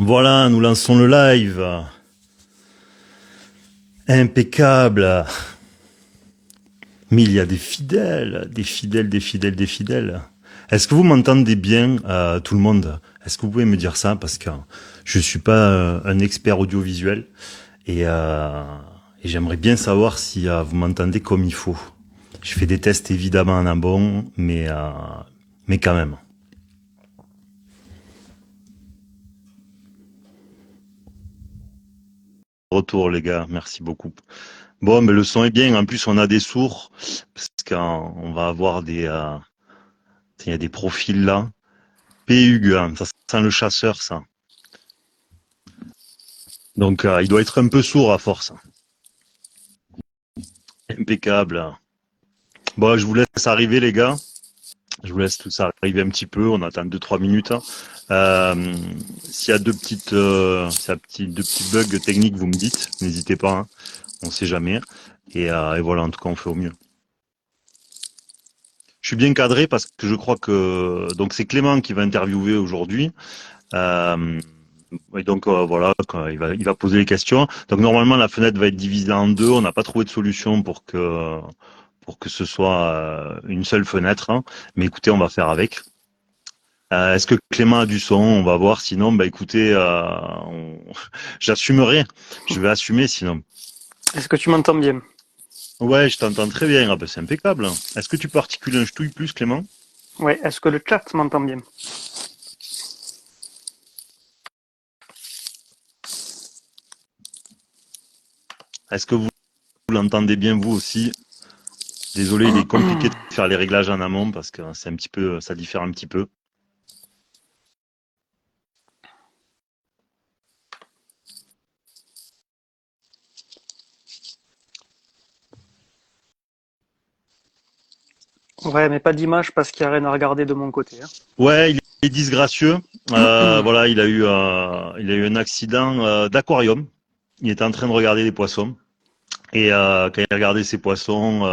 Voilà, nous lançons le live. Impeccable. Mais il y a des fidèles, des fidèles, des fidèles, des fidèles. Est-ce que vous m'entendez bien, tout le monde? Est-ce que vous pouvez me dire ça? Parce que je suis pas un expert audiovisuel et j'aimerais bien savoir si vous m'entendez comme il faut. Je fais des tests évidemment en amont, mais quand même. Retour les gars, merci beaucoup. Bon, mais le son est bien. En plus, on a des sourds parce qu'on va avoir il y a des profils là. P-Hug, hein, ça sent le chasseur, ça. Donc, il doit être un peu sourd à force. Impeccable. Bon, je vous laisse arriver, les gars. Je vous laisse tout ça arriver un petit peu. On attend 2-3 minutes. S'il y a deux petits bugs techniques, vous me dites. N'hésitez pas. Hein. On sait jamais. Et voilà, en tout cas, on fait au mieux. Je suis bien cadré parce que je crois que donc c'est Clément qui va interviewer aujourd'hui. Euh, et donc voilà, il va poser les questions. Donc normalement la fenêtre va être divisée en deux. On n'a pas trouvé de solution pour que ce soit une seule fenêtre. Hein. Mais écoutez, on va faire avec. Est-ce que Clément a du son? On va voir. Sinon, bah écoutez, j'assumerai. Je vais assumer sinon. Est-ce que tu m'entends bien? Ouais, je t'entends très bien. Ah, bah, c'est impeccable. Est-ce que tu peux articuler un ch'touille plus, Clément? Ouais, est-ce que le chat m'entend bien? Est-ce que vous l'entendez bien vous aussi? Désolé, il est compliqué de faire les réglages en amont parce que c'est un petit peu, ça diffère un petit peu. Ouais, mais pas d'image parce qu'il n'y a rien à regarder de mon côté. Hein. Ouais, il est disgracieux. Voilà, il a eu un accident d'aquarium. Il était en train de regarder les poissons. Et quand il a regardé ces poissons,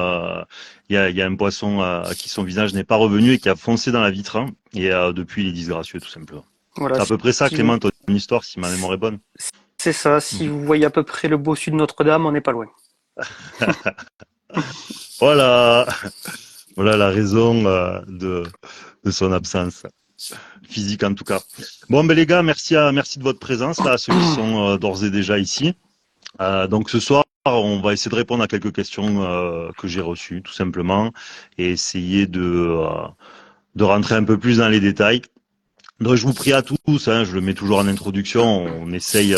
il y a un poisson à qui son visage n'est pas revenu et qui a foncé dans la vitre. Hein. Et depuis, il est disgracieux, tout simplement. Voilà, C'est à peu près ça, si vous... Clément, ton histoire, si ma mémoire est bonne. c'est ça, si Mhm. vous voyez à peu près le bossu de Notre-Dame, on n'est pas loin. Voilà, voilà la raison de son absence. Physique en tout cas. Bon, ben les gars, merci de votre présence là, à ceux qui sont d'ores et déjà ici. Donc ce soir, on va essayer de répondre à quelques questions que j'ai reçues, tout simplement, et essayer de rentrer un peu plus dans les détails. Donc je vous prie à tous, hein, je le mets toujours en introduction, on essaye,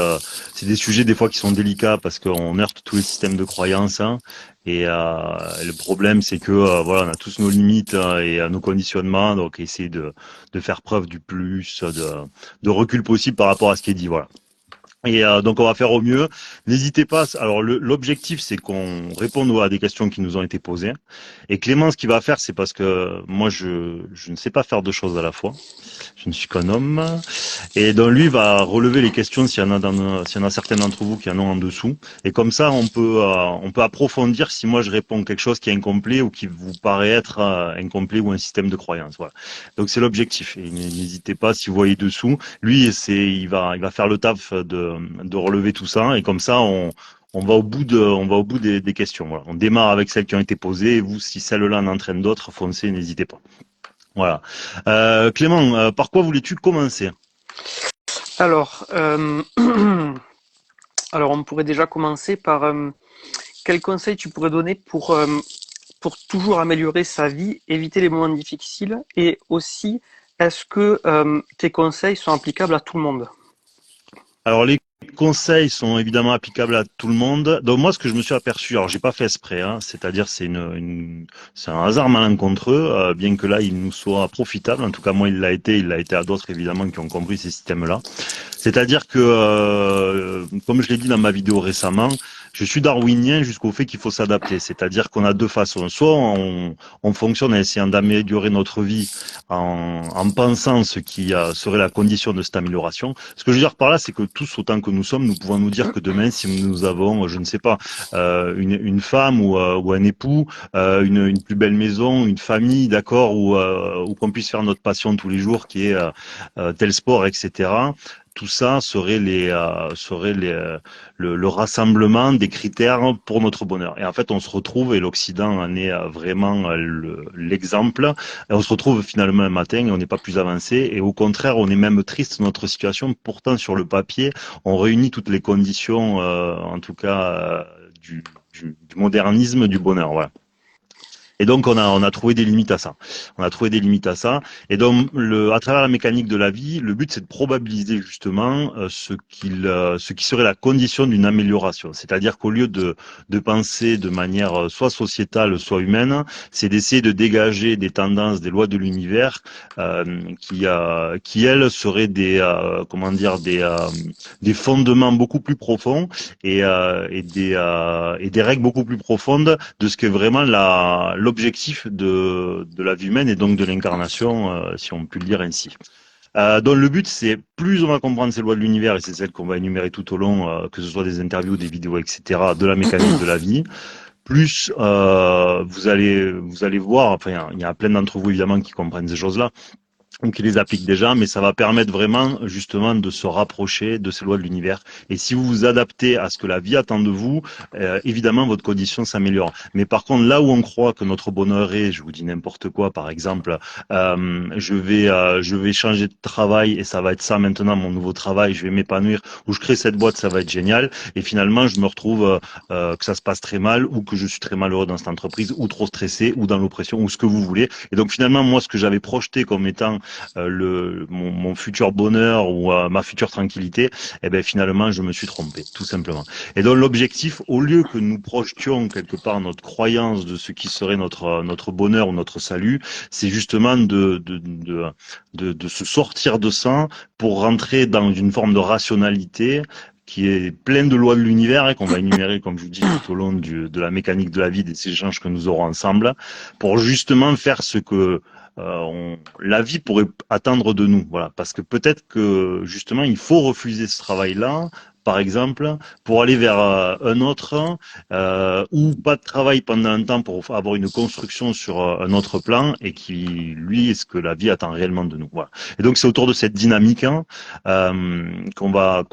c'est des sujets des fois qui sont délicats parce qu'on heurte tous les systèmes de croyances, hein, et le problème c'est que voilà, on a tous nos limites et nos conditionnements, donc essayer de faire preuve du plus de recul possible par rapport à ce qui est dit, voilà. Et donc on va faire au mieux. N'hésitez pas. Alors l'objectif c'est qu'on réponde à des questions qui nous ont été posées. Et Clément, ce qu'il va faire, c'est parce que moi je ne sais pas faire deux choses à la fois. Je ne suis qu'un homme. Et donc lui va relever les questions s'il y en a certains d'entre vous qui en ont en dessous. Et comme ça, on peut approfondir si moi je réponds quelque chose qui est incomplet ou qui vous paraît être incomplet ou un système de croyance. Voilà. Donc c'est l'objectif. Et n'hésitez pas si vous voyez dessous. Lui, il va faire le taf de relever tout ça. Et comme ça, on va au bout des questions. Voilà. On démarre avec celles qui ont été posées. Et vous, si celle-là en entraîne d'autres, foncez, n'hésitez pas. Voilà. Clément, par quoi voulais-tu commencer? Alors, alors on pourrait déjà commencer par quel conseil tu pourrais donner pour toujours améliorer sa vie, éviter les moments difficiles et aussi, est-ce que tes conseils sont applicables à tout le monde? Alors les conseils sont évidemment applicables à tout le monde. Donc moi, ce que je me suis aperçu, alors j'ai pas fait exprès, hein, c'est-à-dire c'est un hasard malencontreux, bien que là il nous soit profitable. En tout cas moi il l'a été à d'autres évidemment qui ont compris ces systèmes-là. C'est-à-dire que, comme je l'ai dit dans ma vidéo récemment, je suis darwinien jusqu'au fait qu'il faut s'adapter. C'est-à-dire qu'on a deux façons. Soit on fonctionne en essayant d'améliorer notre vie en pensant ce qui serait la condition de cette amélioration. Ce que je veux dire par là, c'est que tous autant que nous sommes, nous pouvons nous dire que demain, si nous avons, je ne sais pas, une femme ou un époux, une plus belle maison, une famille, d'accord, ou qu'on puisse faire notre passion tous les jours, qui est tel sport, etc tout ça serait le rassemblement des critères pour notre bonheur. Et en fait, on se retrouve, et l'Occident en est vraiment l'exemple, et on se retrouve finalement un matin et on n'est pas plus avancé, et au contraire, on est même triste de notre situation. Pourtant, sur le papier, on réunit toutes les conditions, en tout cas, du modernisme, du bonheur. Voilà. Et donc, on a trouvé des limites à ça. On a trouvé des limites à ça. Et donc, à travers la mécanique de la vie, le but, c'est de probabiliser justement ce qui serait la condition d'une amélioration. C'est-à-dire qu'au lieu de penser de manière soit sociétale, soit humaine, c'est d'essayer de dégager des tendances, des lois de l'univers qui elles, seraient des fondements beaucoup plus profonds et des règles beaucoup plus profondes de ce qu'est vraiment l'objectif de la vie humaine et donc de l'incarnation, si on peut le dire ainsi. Donc le but, c'est plus on va comprendre ces lois de l'univers, et c'est celles qu'on va énumérer tout au long, que ce soit des interviews, des vidéos, etc., de la mécanique de la vie, plus vous allez voir, enfin il y a plein d'entre vous évidemment qui comprennent ces choses-là, ou qui les appliquent déjà, mais ça va permettre vraiment justement de se rapprocher de ces lois de l'univers. Et si vous vous adaptez à ce que la vie attend de vous, évidemment votre condition s'améliore. Mais par contre, là où on croit que notre bonheur est, je vous dis n'importe quoi, par exemple, je vais changer de travail et ça va être ça maintenant mon nouveau travail, je vais m'épanouir, ou je crée cette boîte, ça va être génial. Et finalement, je me retrouve que ça se passe très mal, ou que je suis très malheureux dans cette entreprise, ou trop stressé, ou dans l'oppression, ou ce que vous voulez. Et donc finalement, moi, ce que j'avais projeté comme étant mon futur bonheur ou ma future tranquillité, eh ben finalement je me suis trompé, tout simplement. Et donc l'objectif, au lieu que nous projetions quelque part notre croyance de ce qui serait notre bonheur ou notre salut, c'est justement de se sortir de ça pour rentrer dans une forme de rationalité qui est pleine de lois de l'univers et qu'on va énumérer, comme je vous dis, tout au long de la mécanique de la vie, des échanges que nous aurons ensemble, pour justement faire ce que la vie pourrait attendre de nous. Voilà, parce que peut-être que justement, il faut refuser ce travail-là, par exemple, pour aller vers un autre, ou pas de travail pendant un temps pour avoir une construction sur un autre plan et qui, lui, est ce que la vie attend réellement de nous. Voilà. Et donc, c'est autour de cette dynamique hein, qu'on va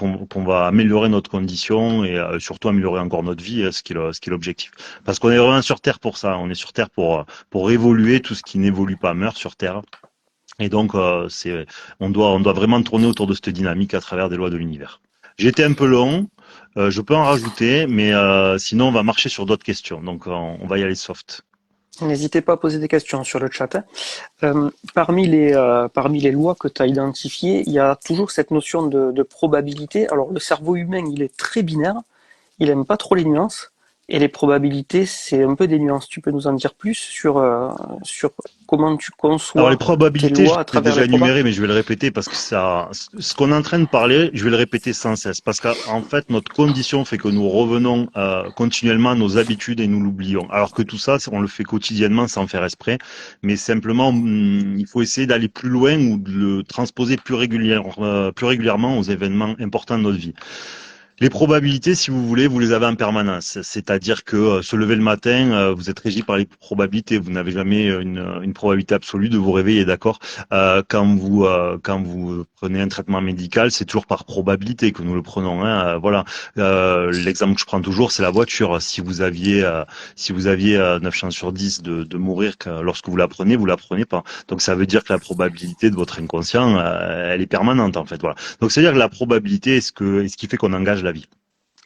améliorer notre condition et surtout améliorer encore notre vie, ce qui est l'objectif. Parce qu'on est vraiment sur Terre pour ça. On est sur Terre pour évoluer. Tout ce qui n'évolue pas meurt sur Terre. Et donc, on doit vraiment tourner autour de cette dynamique à travers des lois de l'univers. J'étais un peu long, je peux en rajouter, mais sinon on va marcher sur d'autres questions. Donc on va y aller soft. N'hésitez pas à poser des questions sur le chat, hein. Parmi les lois que tu as identifiées, il y a toujours cette notion de probabilité. Alors le cerveau humain, il est très binaire, il aime pas trop les nuances, et les probabilités, c'est un peu des nuances. Tu peux nous en dire plus sur comment tu Alors les conçois tes probabilités, je lois à l'ai travers déjà les probas? énuméré, mais je vais le répéter parce que ce qu'on est en train de parler, je vais le répéter sans cesse, parce qu'en fait, notre condition fait que nous revenons continuellement à nos habitudes et nous l'oublions. Alors que tout ça, on le fait quotidiennement sans faire exprès, mais simplement, il faut essayer d'aller plus loin ou de le transposer plus régulièrement aux événements importants de notre vie. Les probabilités, si vous voulez, vous les avez en permanence. C'est-à-dire que se lever le matin, vous êtes régi par les probabilités. Vous n'avez jamais une probabilité absolue de vous réveiller, d'accord? Quand vous prenez un traitement médical, c'est toujours par probabilité que nous le prenons. Hein, voilà. L'exemple que je prends toujours, c'est la voiture. Si vous aviez 9 chances sur 10 de mourir lorsque vous la prenez pas. Donc ça veut dire que la probabilité de votre inconscient, elle est permanente en fait. Voilà. Donc c'est-à-dire que la probabilité est ce qui fait qu'on engage la vie.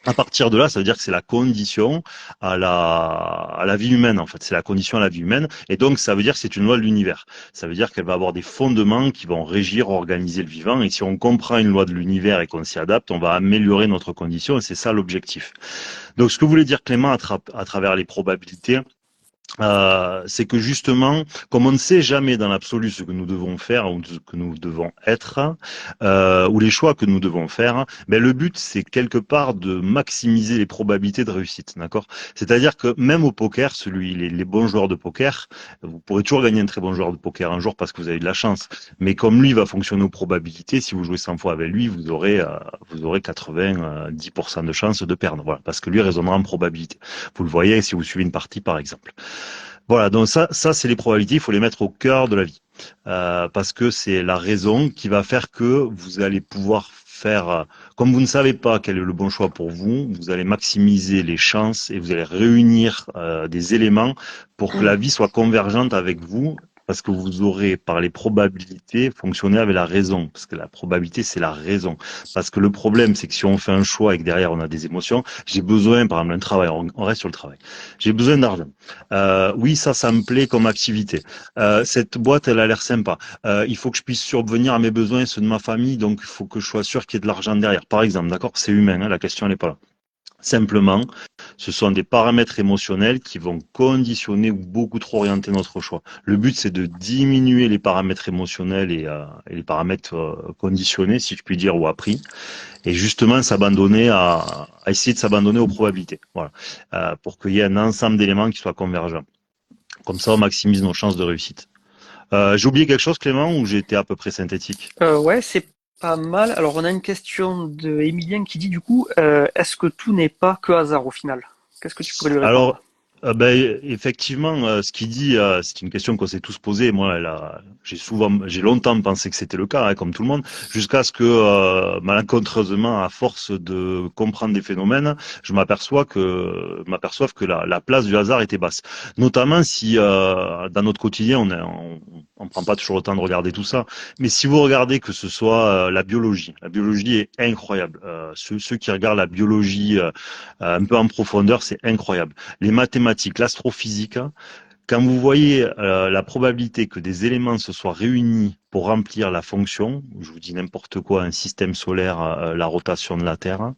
À partir de là, ça veut dire que c'est la condition à la vie humaine, en fait. C'est la condition à la vie humaine. Et donc, ça veut dire que c'est une loi de l'univers. Ça veut dire qu'elle va avoir des fondements qui vont régir, organiser le vivant. Et si on comprend une loi de l'univers et qu'on s'y adapte, on va améliorer notre condition. Et c'est ça l'objectif. Donc, ce que voulait dire Clément à travers les probabilités, c'est que justement, comme on ne sait jamais dans l'absolu ce que nous devons faire ou ce que nous devons être, ou les choix que nous devons faire, ben le but c'est quelque part de maximiser les probabilités de réussite, d'accord? C'est-à-dire que même au poker, les bons joueurs de poker, vous pourrez toujours gagner un très bon joueur de poker un jour parce que vous avez de la chance. Mais comme lui va fonctionner aux probabilités, si vous jouez 100 fois avec lui, vous aurez 90% de chances de perdre, voilà, parce que lui raisonnera en probabilité. Vous le voyez si vous suivez une partie par exemple. Voilà, donc ça c'est les probabilités, il faut les mettre au cœur de la vie. Parce que c'est la raison qui va faire que vous allez pouvoir faire, comme vous ne savez pas quel est le bon choix pour vous, vous allez maximiser les chances et vous allez réunir des éléments pour que la vie soit convergente avec vous, parce que vous aurez, par les probabilités, fonctionné avec la raison. Parce que la probabilité, c'est la raison. Parce que le problème, c'est que si on fait un choix et que derrière on a des émotions, j'ai besoin, par exemple, un travail, on reste sur le travail. J'ai besoin d'argent. Oui, ça me plaît comme activité. Cette boîte, elle a l'air sympa. Il faut que je puisse subvenir à mes besoins et ceux de ma famille, donc il faut que je sois sûr qu'il y ait de l'argent derrière. Par exemple, d'accord, c'est humain, hein, la question n'est pas là. Simplement, ce sont des paramètres émotionnels qui vont conditionner ou beaucoup trop orienter notre choix. Le but, c'est de diminuer les paramètres émotionnels et les paramètres conditionnés, si je puis dire, ou appris, et justement s'abandonner à essayer de s'abandonner aux probabilités. Voilà, pour qu'il y ait un ensemble d'éléments qui soient convergents. Comme ça, on maximise nos chances de réussite. J'ai oublié quelque chose, Clément, ou j'ai été à peu près synthétique? Ouais, c'est pas mal. Alors, on a une question de Emilien qui dit du coup, est-ce que tout n'est pas que hasard au final? Qu'est-ce que tu pourrais lui Alors, répondre? effectivement, ce qu'il dit, c'est une question qu'on s'est tous posée. Moi, j'ai longtemps pensé que c'était le cas, hein, comme tout le monde, jusqu'à ce que, malencontreusement, à force de comprendre des phénomènes, je m'aperçoive que la place du hasard était basse. Notamment si, dans notre quotidien, on prend pas toujours le temps de regarder tout ça. Mais si vous regardez que ce soit la biologie est incroyable. Ceux qui regardent la biologie un peu en profondeur, c'est incroyable. Les mathématiques, l'astrophysique, hein, quand vous voyez la probabilité que des éléments se soient réunis pour remplir la fonction, je vous dis n'importe quoi, un système solaire, la rotation de la Terre, hein,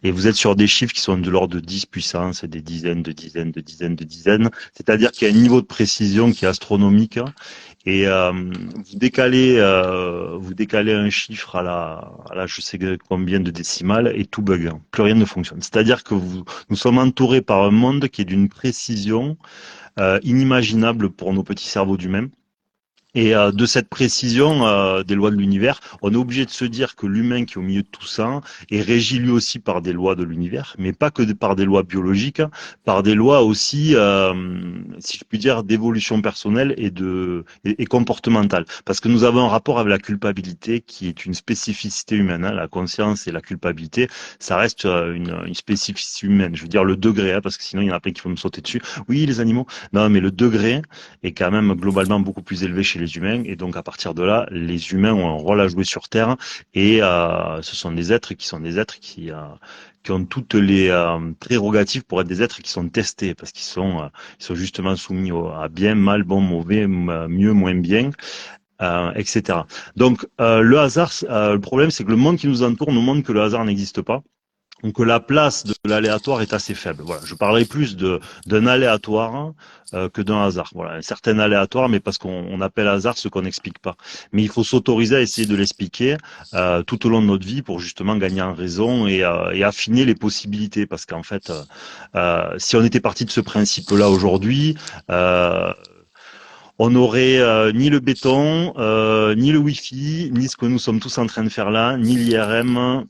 et vous êtes sur des chiffres qui sont de l'ordre de 10 puissance, des dizaines, de dizaines, de dizaines, de dizaines, c'est-à-dire qu'il y a un niveau de précision qui est astronomique, hein, et vous décalez un chiffre à la je sais combien de décimales et tout bug, hein. Plus rien ne fonctionne. C'est-à-dire que nous sommes entourés par un monde qui est d'une précision inimaginable pour nos petits cerveaux d'humains. Et de cette précision des lois de l'univers, on est obligé de se dire que l'humain qui est au milieu de tout ça est régi lui aussi par des lois de l'univers, mais pas que par des lois biologiques, par des lois aussi, si je puis dire, d'évolution personnelle et comportementale. Parce que nous avons un rapport avec la culpabilité qui est une spécificité humaine, hein. La conscience et la culpabilité, ça reste une spécificité humaine. Je veux dire le degré, hein, parce que sinon il y en a plein qui vont me sauter dessus. Oui, les animaux. Non, mais le degré est quand même globalement beaucoup plus élevé chez les humains. Et donc, à partir de là, les humains ont un rôle à jouer sur Terre. Et ce sont des êtres qui ont toutes les prérogatives pour être des êtres qui sont testés, parce qu'ils sont justement soumis à bien, mal, bon, mauvais, mieux, moins bien. Etc. Donc le hasard, le problème c'est que le monde qui nous entoure nous montre que le hasard n'existe pas. Donc la place de l'aléatoire est assez faible. Voilà, je parlerai plus d'un aléatoire que d'un hasard. Voilà, un certain aléatoire, mais parce qu'on appelle hasard ce qu'on n'explique pas. Mais il faut s'autoriser à essayer de l'expliquer tout au long de notre vie pour justement gagner en raison et affiner les possibilités. Parce qu'en fait, si on était parti de ce principe-là aujourd'hui, on n'aurait ni le béton, ni le Wi-Fi, ni ce que nous sommes tous en train de faire là, ni l'IRM,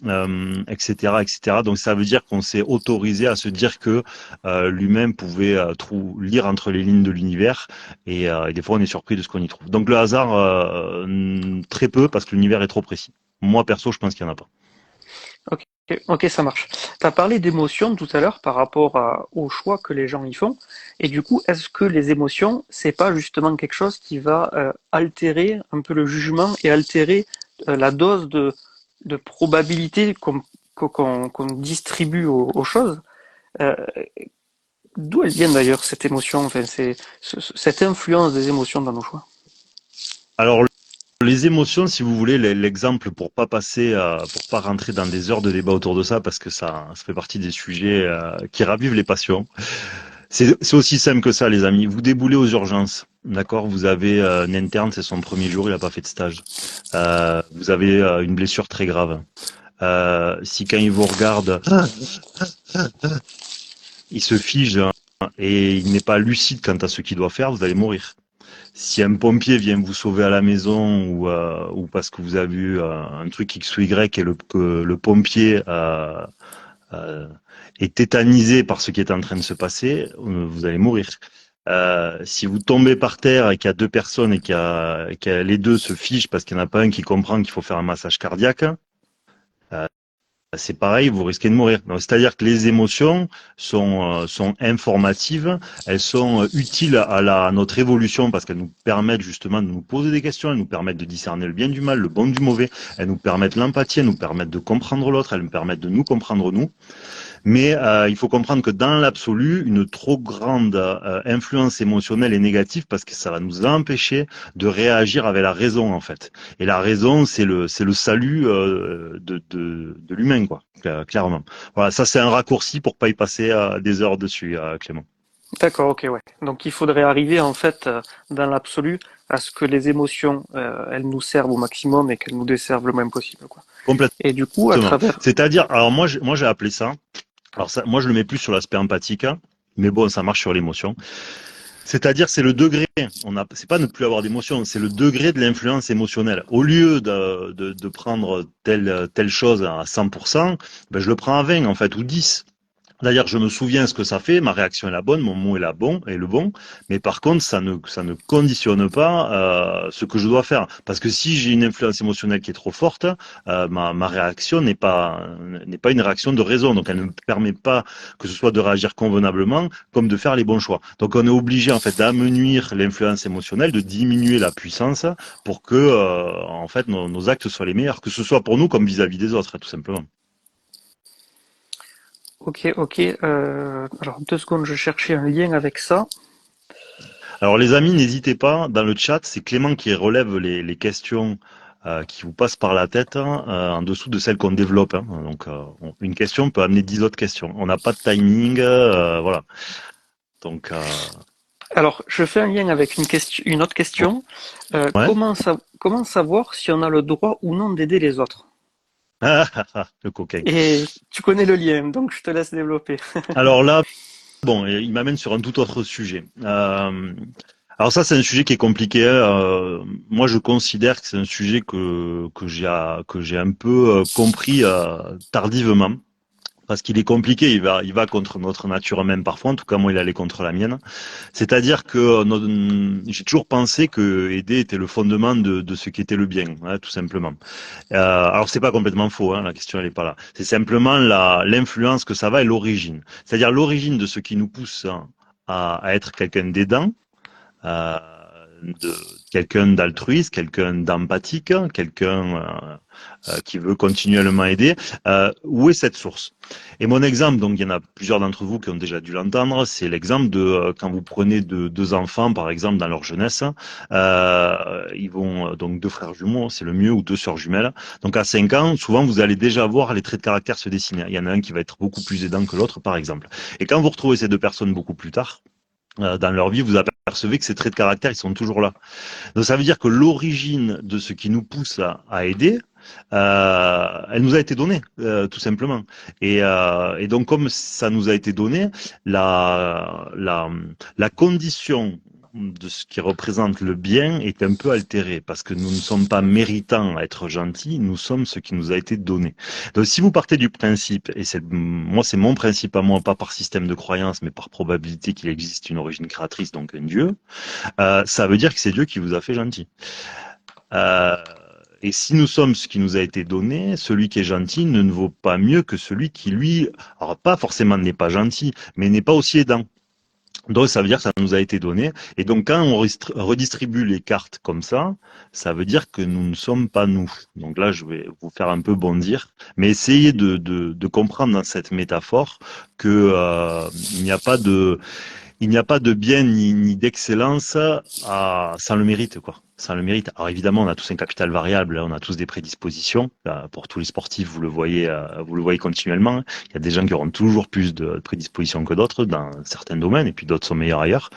etc., etc. Donc ça veut dire qu'on s'est autorisé à se dire que l'humain pouvait lire entre les lignes de l'univers, et des fois on est surpris de ce qu'on y trouve. Donc le hasard, très peu, parce que l'univers est trop précis. Moi perso, je pense qu'il n'y en a pas. Ok, ok, ça marche. Tu as parlé d'émotions tout à l'heure par rapport au choix que les gens y font. Et du coup, est-ce que les émotions, c'est pas justement quelque chose qui va altérer un peu le jugement et altérer la dose de probabilité qu'on distribue aux choses? Euh, D'où elles viennent d'ailleurs cette émotion, enfin, cette influence des émotions dans nos choix? Alors les émotions, si vous voulez, l'exemple pour pas rentrer dans des heures de débat autour de ça, parce que ça fait partie des sujets qui ravivent les passions. C'est aussi simple que ça, les amis. Vous déboulez aux urgences, d'accord? Vous avez un interne, c'est son premier jour, il n'a pas fait de stage. Vous avez une blessure très grave. Si quand il vous regarde, il se fige, hein, et il n'est pas lucide quant à ce qu'il doit faire, vous allez mourir. Si un pompier vient vous sauver à la maison ou parce que vous avez eu un truc X ou Y et que le pompier euh, est tétanisé par ce qui est en train de se passer, vous allez mourir. Si vous tombez par terre et qu'il y a deux personnes et les deux se fichent parce qu'il n'y en a pas un qui comprend qu'il faut faire un massage cardiaque, c'est pareil, vous risquez de mourir. Donc, c'est-à-dire que les émotions sont informatives, elles sont utiles à notre évolution parce qu'elles nous permettent justement de nous poser des questions, elles nous permettent de discerner le bien du mal, le bon du mauvais, elles nous permettent l'empathie, elles nous permettent de comprendre l'autre, elles nous permettent de nous comprendre nous. Mais il faut comprendre que dans l'absolu, une trop grande influence émotionnelle est négative parce que ça va nous empêcher de réagir avec la raison en fait. Et la raison, c'est le salut de l'humain quoi, clairement. Voilà, ça c'est un raccourci pour pas y passer des heures dessus, Clément. D'accord, ok, ouais. Donc il faudrait arriver en fait dans l'absolu à ce que les émotions elles nous servent au maximum et qu'elles nous desservent le moins possible, quoi. Complètement. Et du coup, à travers. C'est-à-dire, alors moi j'ai appelé ça. Alors ça, moi je le mets plus sur l'aspect empathique, hein, mais bon, ça marche sur l'émotion. C'est-à-dire, c'est le degré. C'est pas ne plus avoir d'émotion, c'est le degré de l'influence émotionnelle. Au lieu de prendre telle chose à 100%, ben, je le prends à 20, en fait, ou 10. D'ailleurs, je me souviens ce que ça fait, ma réaction est la bonne, mon mot est le bon, mais par contre, ça ne conditionne pas ce que je dois faire. Parce que si j'ai une influence émotionnelle qui est trop forte, ma réaction n'est pas une réaction de raison. Donc, elle ne me permet pas que ce soit de réagir convenablement, comme de faire les bons choix. Donc, on est obligé en fait d'amenuire l'influence émotionnelle, de diminuer la puissance pour que en fait nos actes soient les meilleurs, que ce soit pour nous comme vis-à-vis des autres, tout simplement. Ok, ok. Alors 2 secondes, je cherchais un lien avec ça. Alors les amis, n'hésitez pas, dans le chat, c'est Clément qui relève les questions qui vous passent par la tête en dessous de celles qu'on développe, hein. Donc une question peut amener 10 autres questions. On n'a pas de timing, voilà. Donc Alors, je fais un lien avec une autre question. ouais. Comment savoir si on a le droit ou non d'aider les autres? Le coquin. Et tu connais le lien, donc je te laisse développer. Alors là, bon, il m'amène sur un tout autre sujet. Alors ça, c'est un sujet qui est compliqué, hein. Moi, je considère que c'est un sujet que j'ai un peu compris tardivement. Parce qu'il est compliqué, il va contre notre nature même parfois, en tout cas moi il allait contre la mienne. C'est-à-dire que j'ai toujours pensé que aider était le fondement de ce qui était le bien, hein, tout simplement. Alors c'est pas complètement faux, hein, la question elle est pas là. C'est simplement l'influence que ça va et l'origine. C'est-à-dire l'origine de ce qui nous pousse à être quelqu'un d'aidant, euh, de quelqu'un d'altruiste, quelqu'un d'empathique, quelqu'un qui veut continuellement aider. Où est cette source? Et mon exemple, donc il y en a plusieurs d'entre vous qui ont déjà dû l'entendre, c'est l'exemple de quand vous prenez deux enfants, par exemple, dans leur jeunesse, ils vont donc deux frères jumeaux, c'est le mieux, ou deux sœurs jumelles. Donc à 5 ans, souvent vous allez déjà voir les traits de caractère se dessiner. Il y en a un qui va être beaucoup plus aidant que l'autre, par exemple. Et quand vous retrouvez ces deux personnes beaucoup plus tard, dans leur vie, vous apercevez que ces traits de caractère, ils sont toujours là. Donc ça veut dire que l'origine de ce qui nous pousse à aider, elle nous a été donnée, tout simplement. Et donc comme ça nous a été donné, la condition de ce qui représente le bien est un peu altérée parce que nous ne sommes pas méritants à être gentils, nous sommes ce qui nous a été donné. Donc si vous partez du principe, et moi c'est mon principe à moi, pas par système de croyance, mais par probabilité qu'il existe une origine créatrice, donc un Dieu, ça veut dire que c'est Dieu qui vous a fait gentil. Euh, et si nous sommes ce qui nous a été donné, celui qui est gentil ne vaut pas mieux que celui qui, lui, alors pas forcément n'est pas gentil, mais n'est pas aussi aidant. Donc ça veut dire que ça nous a été donné. Et donc quand on redistribue les cartes comme ça veut dire que nous ne sommes pas nous. Donc là, je vais vous faire un peu bondir, mais essayez de comprendre dans cette métaphore que il n'y a pas de bien ni d'excellence sans le mérite, quoi. Sans le mérite. Alors évidemment, on a tous un capital variable, on a tous des prédispositions. Pour tous les sportifs, vous le voyez continuellement. Il y a des gens qui auront toujours plus de prédispositions que d'autres dans certains domaines, et puis d'autres sont meilleurs ailleurs.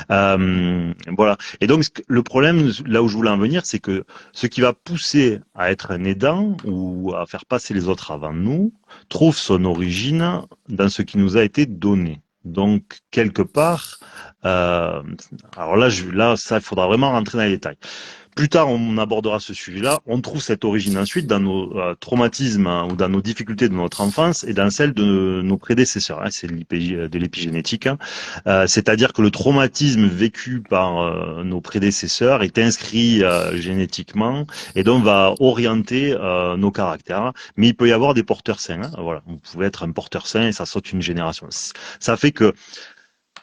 Voilà. Et donc le problème, là où je voulais en venir, c'est que ce qui va pousser à être un aidant ou à faire passer les autres avant nous trouve son origine dans ce qui nous a été donné. Donc, quelque part, alors là, ça, il faudra vraiment rentrer dans les détails. Plus tard, on abordera ce sujet-là. On trouve cette origine ensuite dans nos traumatismes ou dans nos difficultés de notre enfance et dans celles de nos prédécesseurs. C'est de l'épigénétique. C'est-à-dire que le traumatisme vécu par nos prédécesseurs est inscrit génétiquement et donc va orienter nos caractères. Mais il peut y avoir des porteurs sains. Voilà, vous pouvez être un porteur sain et ça saute une génération. Ça fait que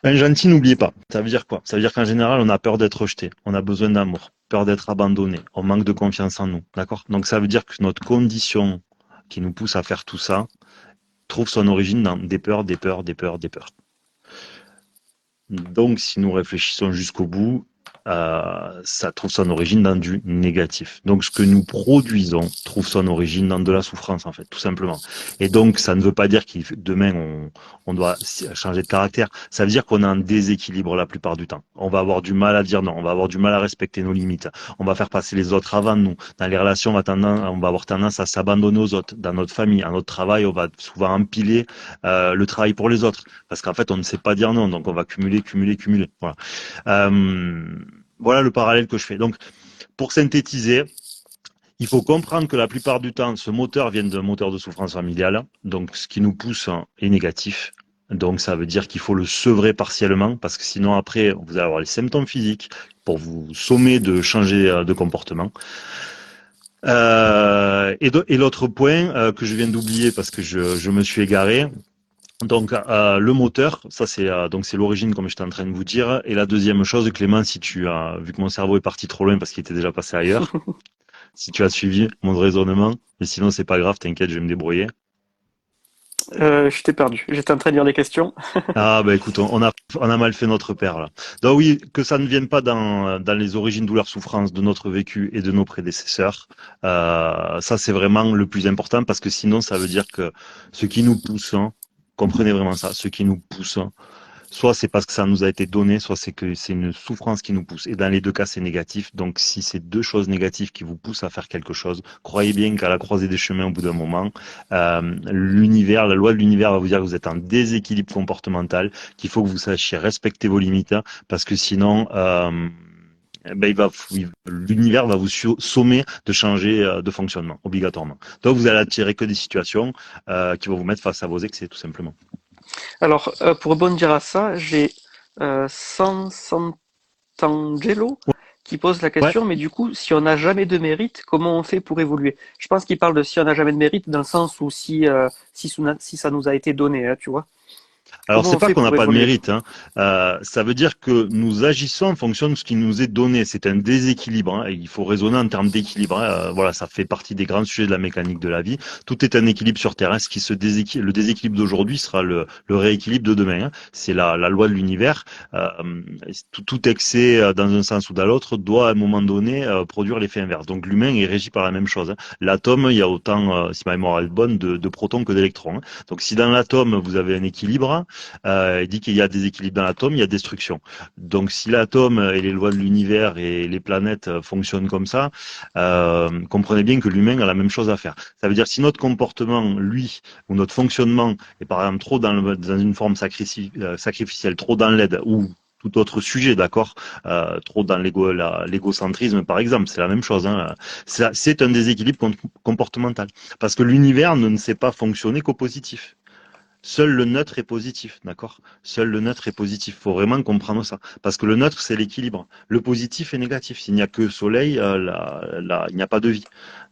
un gentil, n'oubliez pas. Ça veut dire quoi? Ça veut dire qu'en général, on a peur d'être rejeté, on a besoin d'amour, peur d'être abandonné, on manque de confiance en nous. D'accord? Donc ça veut dire que notre condition qui nous pousse à faire tout ça trouve son origine dans des peurs, des peurs, des peurs, des peurs. Donc si nous réfléchissons jusqu'au bout, ça trouve son origine dans du négatif. Donc ce que nous produisons trouve son origine dans de la souffrance, en fait, tout simplement. Et donc ça ne veut pas dire que demain on doit changer de caractère. Ça veut dire qu'on a un déséquilibre la plupart du temps. On va avoir du mal à dire non, on va avoir du mal à respecter nos limites. On va faire passer les autres avant nous. Dans les relations, on va avoir tendance à s'abandonner aux autres. Dans notre famille, à notre travail, on va souvent empiler le travail pour les autres. Parce qu'en fait, on ne sait pas dire non. Donc on va cumuler, cumuler, cumuler. Voilà. Voilà le parallèle que je fais. Donc, pour synthétiser, il faut comprendre que la plupart du temps, ce moteur vient d'un moteur de souffrance familiale. Donc, ce qui nous pousse est négatif. Donc, ça veut dire qu'il faut le sevrer partiellement parce que sinon, après, vous allez avoir les symptômes physiques pour vous sommer de changer de comportement. Et l'autre point que je viens d'oublier parce que je me suis égaré, donc le moteur, ça c'est donc c'est l'origine comme j'étais en train de vous dire. Et la deuxième chose, Clément, si tu as vu que mon cerveau est parti trop loin parce qu'il était déjà passé ailleurs, si tu as suivi mon raisonnement, mais sinon c'est pas grave, t'inquiète, je vais me débrouiller. Je t'ai perdu. J'étais en train de lire les questions. Ah bah écoute, on a mal fait notre père là. Donc oui, que ça ne vienne pas dans les origines, douleurs, souffrances de notre vécu et de nos prédécesseurs. Ça c'est vraiment le plus important parce que sinon ça veut dire que ce qui nous pousse, comprenez vraiment ça, ce qui nous pousse, soit c'est parce que ça nous a été donné, soit c'est que c'est une souffrance qui nous pousse. Et dans les deux cas, c'est négatif. Donc, si c'est deux choses négatives qui vous poussent à faire quelque chose, croyez bien qu'à la croisée des chemins, au bout d'un moment, l'univers, la loi de l'univers va vous dire que vous êtes en déséquilibre comportemental, qu'il faut que vous sachiez respecter vos limites, parce que sinon, l'univers va vous sommer de changer de fonctionnement, obligatoirement. Donc, vous allez attirer que des situations qui vont vous mettre face à vos excès, tout simplement. Alors, pour rebondir à ça, j'ai Santangelo qui pose la Ouais. question, mais du coup, si on n'a jamais de mérite, comment on fait pour évoluer? Je pense qu'il parle de si on n'a jamais de mérite, dans le sens où si ça nous a été donné, hein, tu vois. Alors, Comment c'est on pas fait qu'on n'a pour pas de évoluer? mérite, hein. Ça veut dire que nous agissons en fonction de ce qui nous est donné. C'est un déséquilibre, hein, et il faut raisonner en termes d'équilibre, hein. Voilà, ça fait partie des grands sujets de la mécanique de la vie. Tout est un équilibre sur Terre, hein. Le déséquilibre d'aujourd'hui sera le rééquilibre de demain, hein. C'est la loi de l'univers. Euh, tout excès dans un sens ou dans l'autre doit à un moment donné produire l'effet inverse. Donc l'humain est régi par la même chose, hein. L'atome, il y a autant, si ma mémoire est bonne, de protons que d'électrons, hein. Donc si dans l'atome vous avez un équilibre, il dit qu'il y a des équilibres dans l'atome, il y a destruction. Donc si l'atome et les lois de l'univers et les planètes fonctionnent comme ça, comprenez bien que l'humain a la même chose à faire. Ça veut dire si notre comportement, lui, ou notre fonctionnement est par exemple trop dans une forme sacrificielle, trop dans l'aide, ou tout autre sujet, d'accord, trop dans l'égocentrisme, par exemple, c'est la même chose, hein. C'est un déséquilibre comportemental. Parce que l'univers ne sait pas fonctionner qu'au positif. Seul le neutre est positif, d'accord? Seul le neutre est positif. Faut vraiment comprendre ça. Parce que le neutre, c'est l'équilibre. Le positif est négatif. S'il n'y a que soleil, il n'y a pas de vie.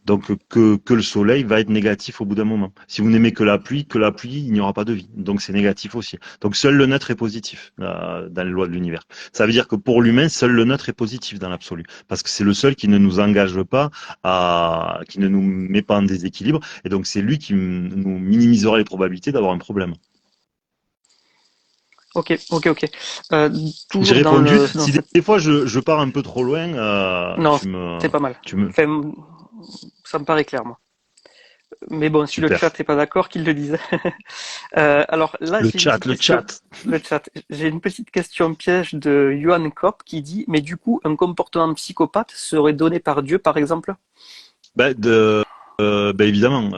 Donc, que le soleil va être négatif au bout d'un moment. Si vous n'aimez que la pluie, il n'y aura pas de vie. Donc, c'est négatif aussi. Donc, seul le neutre est positif, dans les lois de l'univers. Ça veut dire que pour l'humain, seul le neutre est positif dans l'absolu. Parce que c'est le seul qui ne nous engage pas qui ne nous met pas en déséquilibre. Et donc, c'est lui qui nous minimisera les probabilités d'avoir un problème. Ok, ok, ok. Euh, J'ai toujours répondu. dans Si cette... des fois je pars un peu trop loin, Non, c'est pas mal. tu me, Enfin, ça me paraît clair, moi. Mais bon, si le super. chat n'est pas d'accord, qu'il le dise. Alors là, Le j'ai une chat, petite le question. chat. Le chat. J'ai une petite question piège de Yuan Kopp qui dit, mais du coup, un comportement psychopathe serait donné par Dieu, par exemple? Ben, évidemment.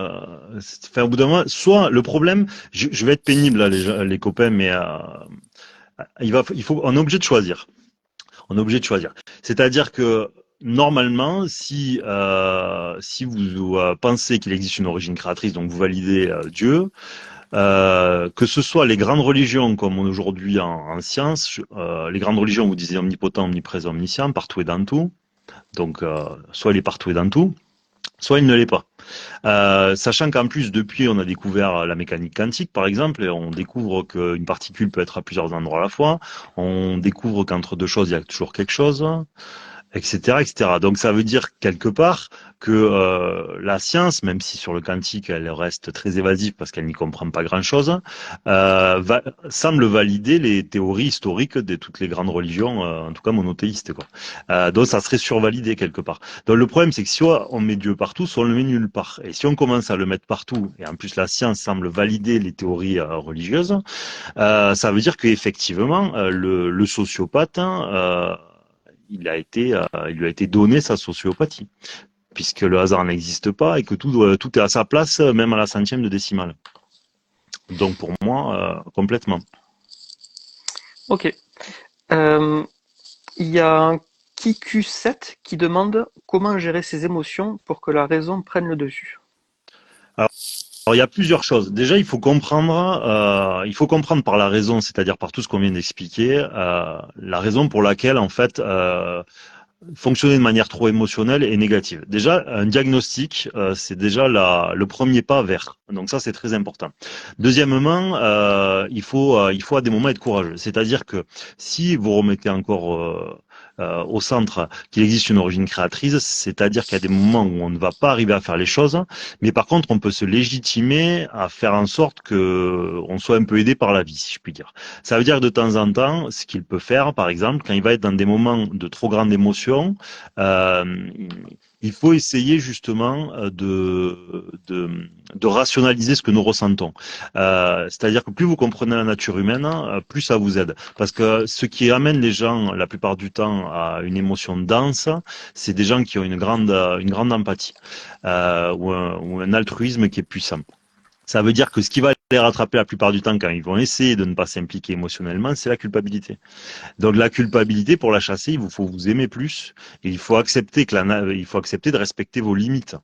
Enfin, au bout d'un moment, soit le problème, je vais être pénible là, les copains, mais on est obligé de choisir. On est obligé de choisir. C'est-à-dire que normalement, si vous pensez qu'il existe une origine créatrice, donc vous validez Dieu, que ce soit les grandes religions comme aujourd'hui en science, les grandes religions vous disent omnipotent, omniprésent, omniscient, partout et dans tout. Donc, soit il est partout et dans tout, soit il ne l'est pas. Sachant qu'en plus, depuis, on a découvert la mécanique quantique, par exemple, et on découvre qu'une particule peut être à plusieurs endroits à la fois. On découvre qu'entre deux choses, il y a toujours quelque chose, etc., etc. Donc ça veut dire quelque part que la science, même si sur le quantique elle reste très évasive parce qu'elle n'y comprend pas grand-chose, semble valider les théories historiques de toutes les grandes religions, en tout cas monothéistes, quoi. Donc ça serait survalidé quelque part. Donc le problème c'est que soit on met Dieu partout, soit on le met nulle part. Et si on commence à le mettre partout, et en plus la science semble valider les théories religieuses, ça veut dire qu'effectivement le sociopathe, hein, il lui a été donné sa sociopathie, puisque le hasard n'existe pas et que tout est à sa place, même à la centième de décimale. Donc pour moi, complètement. Ok. Euh, il y a un Kiku7 qui demande comment gérer ses émotions pour que la raison prenne le dessus. Alors, il y a plusieurs choses. Déjà, il faut comprendre par la raison, c'est-à-dire par tout ce qu'on vient d'expliquer, la raison pour laquelle en fait fonctionner de manière trop émotionnelle est négative. Déjà, un diagnostic, c'est déjà le premier pas vers. Donc ça, c'est très important. Deuxièmement, il faut à des moments être courageux. C'est-à-dire que si vous remettez encore au centre qu'il existe une origine créatrice, c'est-à-dire qu'il y a des moments où on ne va pas arriver à faire les choses, mais par contre, on peut se légitimer à faire en sorte que on soit un peu aidé par la vie, si je puis dire. Ça veut dire que de temps en temps, ce qu'il peut faire, par exemple, quand il va être dans des moments de trop grande émotion, euh, il faut essayer justement de rationaliser ce que nous ressentons. C'est-à-dire que plus vous comprenez la nature humaine, plus ça vous aide. Parce que ce qui amène les gens, la plupart du temps, à une émotion dense, c'est des gens qui ont une grande empathie ou un altruisme qui est puissant. Ça veut dire que ce qui va les rattraper la plupart du temps quand ils vont essayer de ne pas s'impliquer émotionnellement, c'est la culpabilité. Donc la culpabilité, pour la chasser, il vous faut vous aimer plus et il faut accepter il faut accepter de respecter vos limites.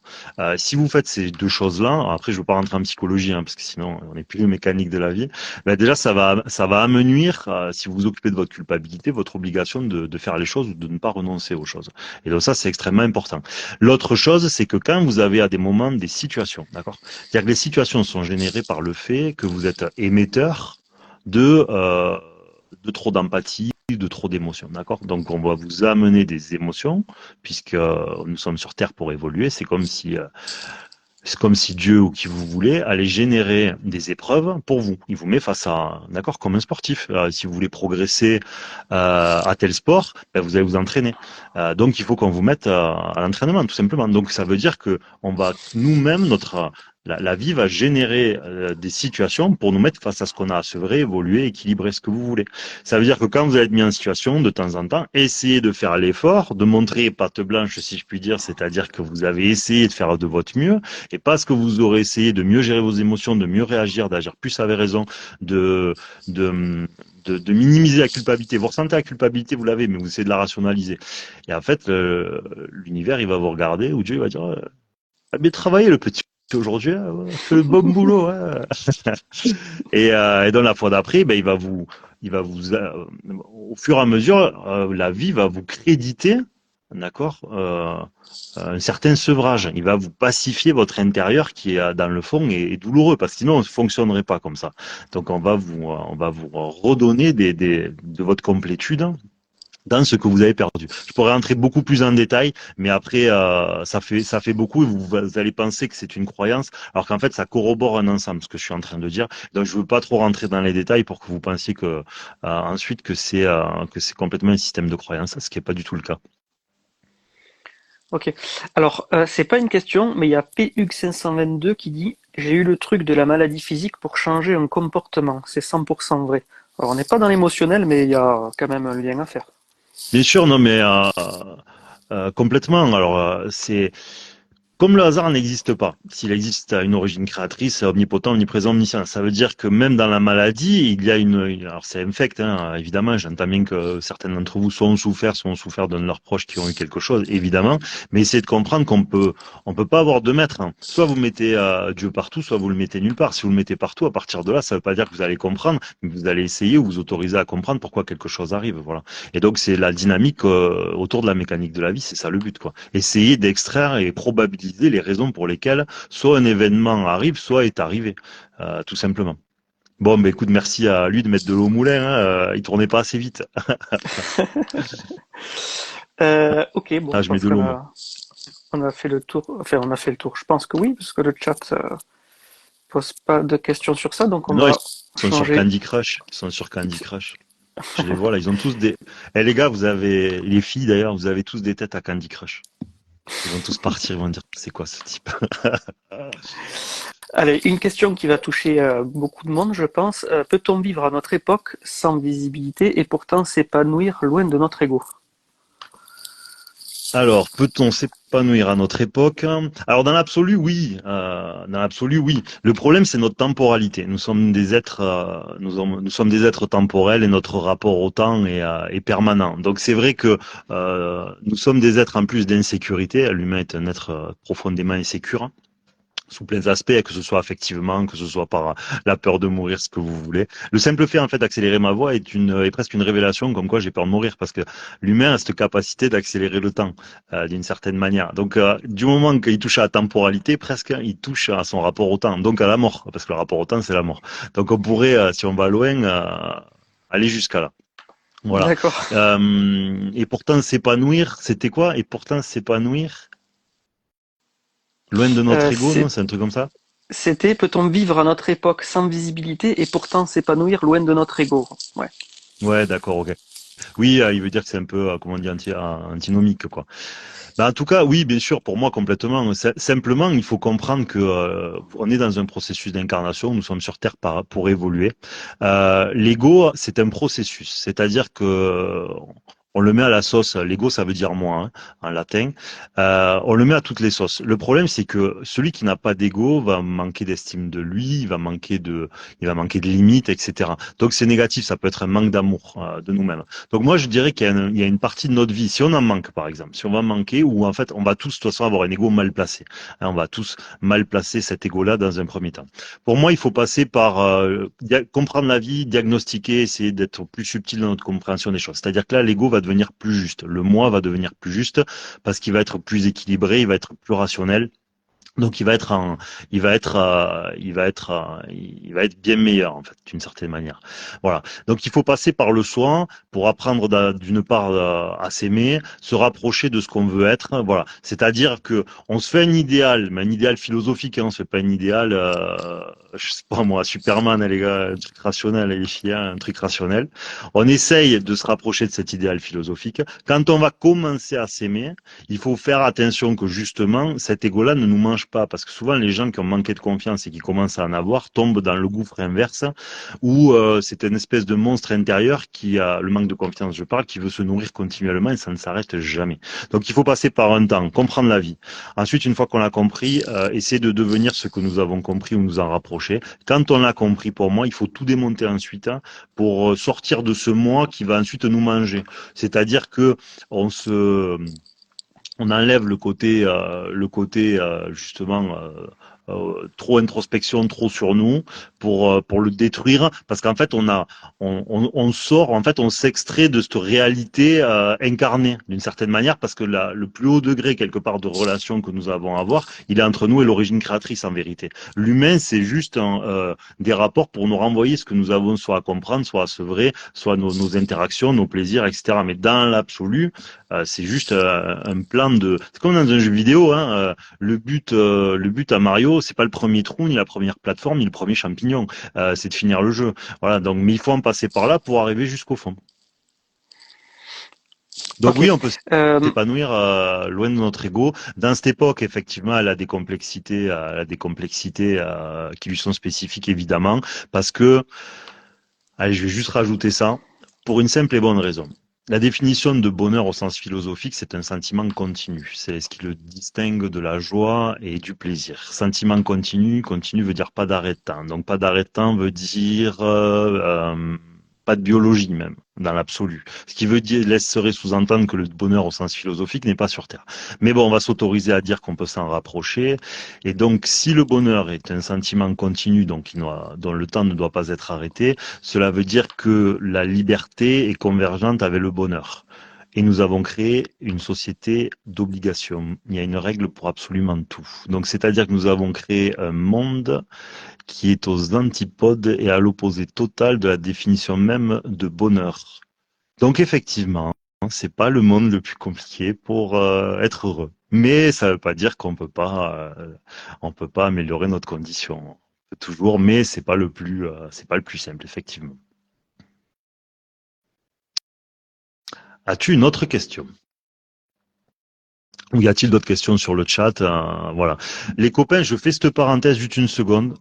Si vous faites ces deux choses-là, après je ne veux pas rentrer en psychologie parce que sinon on n'est plus le mécanique de la vie. Ben déjà ça va amenuire, si vous vous occupez de votre culpabilité, votre obligation de faire les choses ou de ne pas renoncer aux choses. Et donc ça c'est extrêmement important. L'autre chose, c'est que quand vous avez à des moments des situations, d'accord, c'est-à-dire que les situations sont générées par le fait que vous êtes émetteur de euh, de trop d'empathie, de trop d'émotions, d'accord? Donc on va vous amener des émotions, puisque nous sommes sur Terre pour évoluer. C'est comme si Dieu ou qui vous voulez allait générer des épreuves pour vous. Il vous met face à, d'accord, comme un sportif. Si vous voulez progresser à tel sport, ben, vous allez vous entraîner. Donc il faut qu'on vous mette à l'entraînement, tout simplement. Donc ça veut dire que on va nous-mêmes la vie va générer des situations pour nous mettre face à ce qu'on a à sevrer, évoluer, équilibrer ce que vous voulez. Ça veut dire que quand vous allez être mis en situation, de temps en temps, essayez de faire l'effort, de montrer patte blanche, si je puis dire, c'est-à-dire que vous avez essayé de faire de votre mieux, et parce que vous aurez essayé de mieux gérer vos émotions, de mieux réagir, d'agir plus avec raison, de, de, de minimiser la culpabilité. Vous ressentez la culpabilité, vous l'avez, mais vous essayez de la rationaliser. Et en fait, l'univers, il va vous regarder, ou Dieu, il va dire, ah, bien travaillé le petit aujourd'hui, hein, fait le bon boulot. Hein. Et dans la fois d'après, ben, il va vous, au fur et à mesure, la vie va vous créditer, d'accord, un certain sevrage. Il va vous pacifier votre intérieur qui est dans le fond et douloureux parce que sinon on ne fonctionnerait pas comme ça. Donc on va vous redonner de votre complétude dans ce que vous avez perdu. Je pourrais rentrer beaucoup plus en détail, mais après, ça fait beaucoup et vous allez penser que c'est une croyance, alors qu'en fait, ça corrobore un ensemble, ce que je suis en train de dire. Donc, je veux pas trop rentrer dans les détails pour que vous pensiez ensuite que c'est complètement un système de croyance, ce qui est pas du tout le cas. Ok. Alors, c'est pas une question, mais il y a PUG522 qui dit j'ai eu le truc de la maladie physique pour changer un comportement. C'est 100% vrai. Alors, on n'est pas dans l'émotionnel, mais il y a quand même un lien à faire. Bien sûr, non, mais complètement. Alors, c'est Comme le hasard n'existe pas, s'il existe une origine créatrice, omnipotent, omniprésent, omniscient, ça veut dire que même dans la maladie, il y a alors c'est infect, hein, évidemment, j'entends bien que certains d'entre vous soit ont souffert de leurs proches qui ont eu quelque chose, évidemment, mais essayez de comprendre on peut pas avoir deux maîtres, hein. Soit vous mettez Dieu partout, soit vous le mettez nulle part. Si vous le mettez partout, à partir de là, ça veut pas dire que vous allez comprendre, mais vous allez essayer ou vous autoriser à comprendre pourquoi quelque chose arrive, voilà. Et donc c'est la dynamique autour de la mécanique de la vie, c'est ça le but, quoi. Essayer d'extraire et probabiliser les raisons pour lesquelles soit un événement arrive, soit est arrivé, tout simplement. Bon, bah, écoute, merci à lui de mettre de l'eau au moulin, hein, il tournait pas assez vite. Ok, bon, Ah, je je mets pense de l'eau, moi. on a fait le tour. Enfin, on a fait le tour. Je pense que oui, parce que le chat pose pas de questions sur ça, donc on Non, ils va sont sur changer. Candy Crush. Ils sont sur Candy Crush. Je les vois là, ils ont tous des. Eh les gars, vous avez les filles d'ailleurs, vous avez tous des têtes à Candy Crush. Ils vont tous partir, ils vont dire c'est quoi ce type. Allez, une question qui va toucher beaucoup de monde, je pense. Peut-on vivre à notre époque sans visibilité et pourtant s'épanouir loin de notre ego? Alors, peut-on s'épanouir à notre époque? Alors, dans l'absolu, oui. Dans l'absolu, oui. Le problème, c'est notre temporalité. Nous sommes des êtres, nous sommes des êtres temporels et notre rapport au temps est permanent. Donc, c'est vrai que nous sommes des êtres en plus d'insécurité. L'humain est un être profondément insécure sous plein d'aspects, que ce soit affectivement, que ce soit par la peur de mourir, ce que vous voulez. Le simple fait, en fait, d'accélérer ma voix est presque une révélation comme quoi j'ai peur de mourir parce que l'humain a cette capacité d'accélérer le temps, d'une certaine manière. Donc, du moment qu'il touche à la temporalité, presque, il touche à son rapport au temps, donc à la mort, parce que le rapport au temps, c'est la mort. Donc, on pourrait, si on va loin, aller jusqu'à là. Voilà. D'accord. Et pourtant, s'épanouir, c'était quoi? Et pourtant, s'épanouir, loin de notre ego, non? C'est C'est un truc comme ça? C'était peut-on vivre à notre époque sans visibilité et pourtant s'épanouir loin de notre ego? Ouais. Ouais, d'accord, ok. Oui, il veut dire que c'est un peu, comment dire, antinomique, quoi. Ben, en tout cas, oui, bien sûr, pour moi, complètement. Simplement, il faut comprendre que on est dans un processus d'incarnation. Nous sommes sur Terre pour évoluer. L'ego, c'est un processus, c'est-à-dire que on le met à la sauce. L'ego, ça veut dire moi, hein, en latin. On le met à toutes les sauces. Le problème, c'est que celui qui n'a pas d'ego va manquer d'estime de lui, il va manquer de limites, etc. Donc, c'est négatif. Ça peut être un manque d'amour de nous-mêmes. Donc moi, je dirais il y a une partie de notre vie, si on en manque, par exemple, si on va manquer, ou en fait, on va tous, de toute façon, avoir un ego mal placé. Hein, on va tous mal placer cet ego-là dans un premier temps. Pour moi, il faut passer par comprendre la vie, diagnostiquer, essayer d'être plus subtil dans notre compréhension des choses. C'est-à-dire que là, l'ego va devenir plus juste. Le moi va devenir plus juste parce qu'il va être plus équilibré, il va être plus rationnel. Donc il va être bien meilleur en fait d'une certaine manière. Voilà. Donc il faut passer par le soin pour apprendre d'une part à s'aimer, se rapprocher de ce qu'on veut être. Voilà. C'est-à-dire que on se fait un idéal, mais un idéal philosophique. Hein, on se fait pas un idéal, je sais pas moi, Superman, les gars, un truc rationnel, les filles, hein, un truc rationnel. On essaye de se rapprocher de cet idéal philosophique. Quand on va commencer à s'aimer, il faut faire attention que justement cet ego-là ne nous mange pas, parce que souvent les gens qui ont manqué de confiance et qui commencent à en avoir tombent dans le gouffre inverse, où c'est une espèce de monstre intérieur qui a le manque de confiance, je parle, qui veut se nourrir continuellement et ça ne s'arrête jamais. Donc il faut passer par un temps, comprendre la vie. Ensuite, une fois qu'on l'a compris, essayer de devenir ce que nous avons compris ou nous en rapprocher. Quand on l'a compris, pour moi, il faut tout démonter ensuite, hein, pour sortir de ce moi qui va ensuite nous manger. C'est-à-dire que on se on enlève le côté justement trop introspection, trop sur nous pour le détruire, parce qu'en fait on sort, en fait on s'extrait de cette réalité incarnée d'une certaine manière, parce que le plus haut degré quelque part de relation que nous avons à avoir, il est entre nous et l'origine créatrice en vérité. L'humain c'est juste des rapports pour nous renvoyer ce que nous avons soit à comprendre, soit à sevrer, soit nos interactions, nos plaisirs, etc. Mais dans l'absolu, c'est juste un plan de. C'est comme dans un jeu vidéo, hein. Le but à Mario, c'est pas le premier trou, ni la première plateforme, ni le premier champignon. C'est de finir le jeu. Voilà. Donc, mais il faut en passer par là pour arriver jusqu'au fond. Donc Ok. oui, on peut Euh, s'épanouir loin de notre ego. Dans cette époque, effectivement, elle a des complexités qui lui sont spécifiques, évidemment, parce que, allez, je vais juste rajouter ça, pour une simple et bonne raison. La définition de bonheur au sens philosophique, c'est un sentiment continu. C'est ce qui le distingue de la joie et du plaisir. Sentiment continu, continu veut dire pas d'arrêt de temps. Donc pas d'arrêt de temps veut dire pas de biologie même, dans l'absolu. Ce qui veut dire laisserait sous-entendre que le bonheur au sens philosophique n'est pas sur Terre. Mais bon, on va s'autoriser à dire qu'on peut s'en rapprocher. Et donc, si le bonheur est un sentiment continu, donc dont le temps ne doit pas être arrêté, cela veut dire que la liberté est convergente avec le bonheur. Et nous avons créé une société d'obligations. Il y a une règle pour absolument tout. Donc, c'est-à-dire que nous avons créé un monde qui est aux antipodes et à l'opposé total de la définition même de bonheur. Donc, effectivement, c'est pas le monde le plus compliqué pour être heureux. Mais ça veut pas dire on peut pas améliorer notre condition. On peut toujours, mais c'est pas le plus simple, effectivement. As-tu une autre question? Ou y a-t-il d'autres questions sur le chat? Voilà. Les copains, je fais cette parenthèse juste une seconde.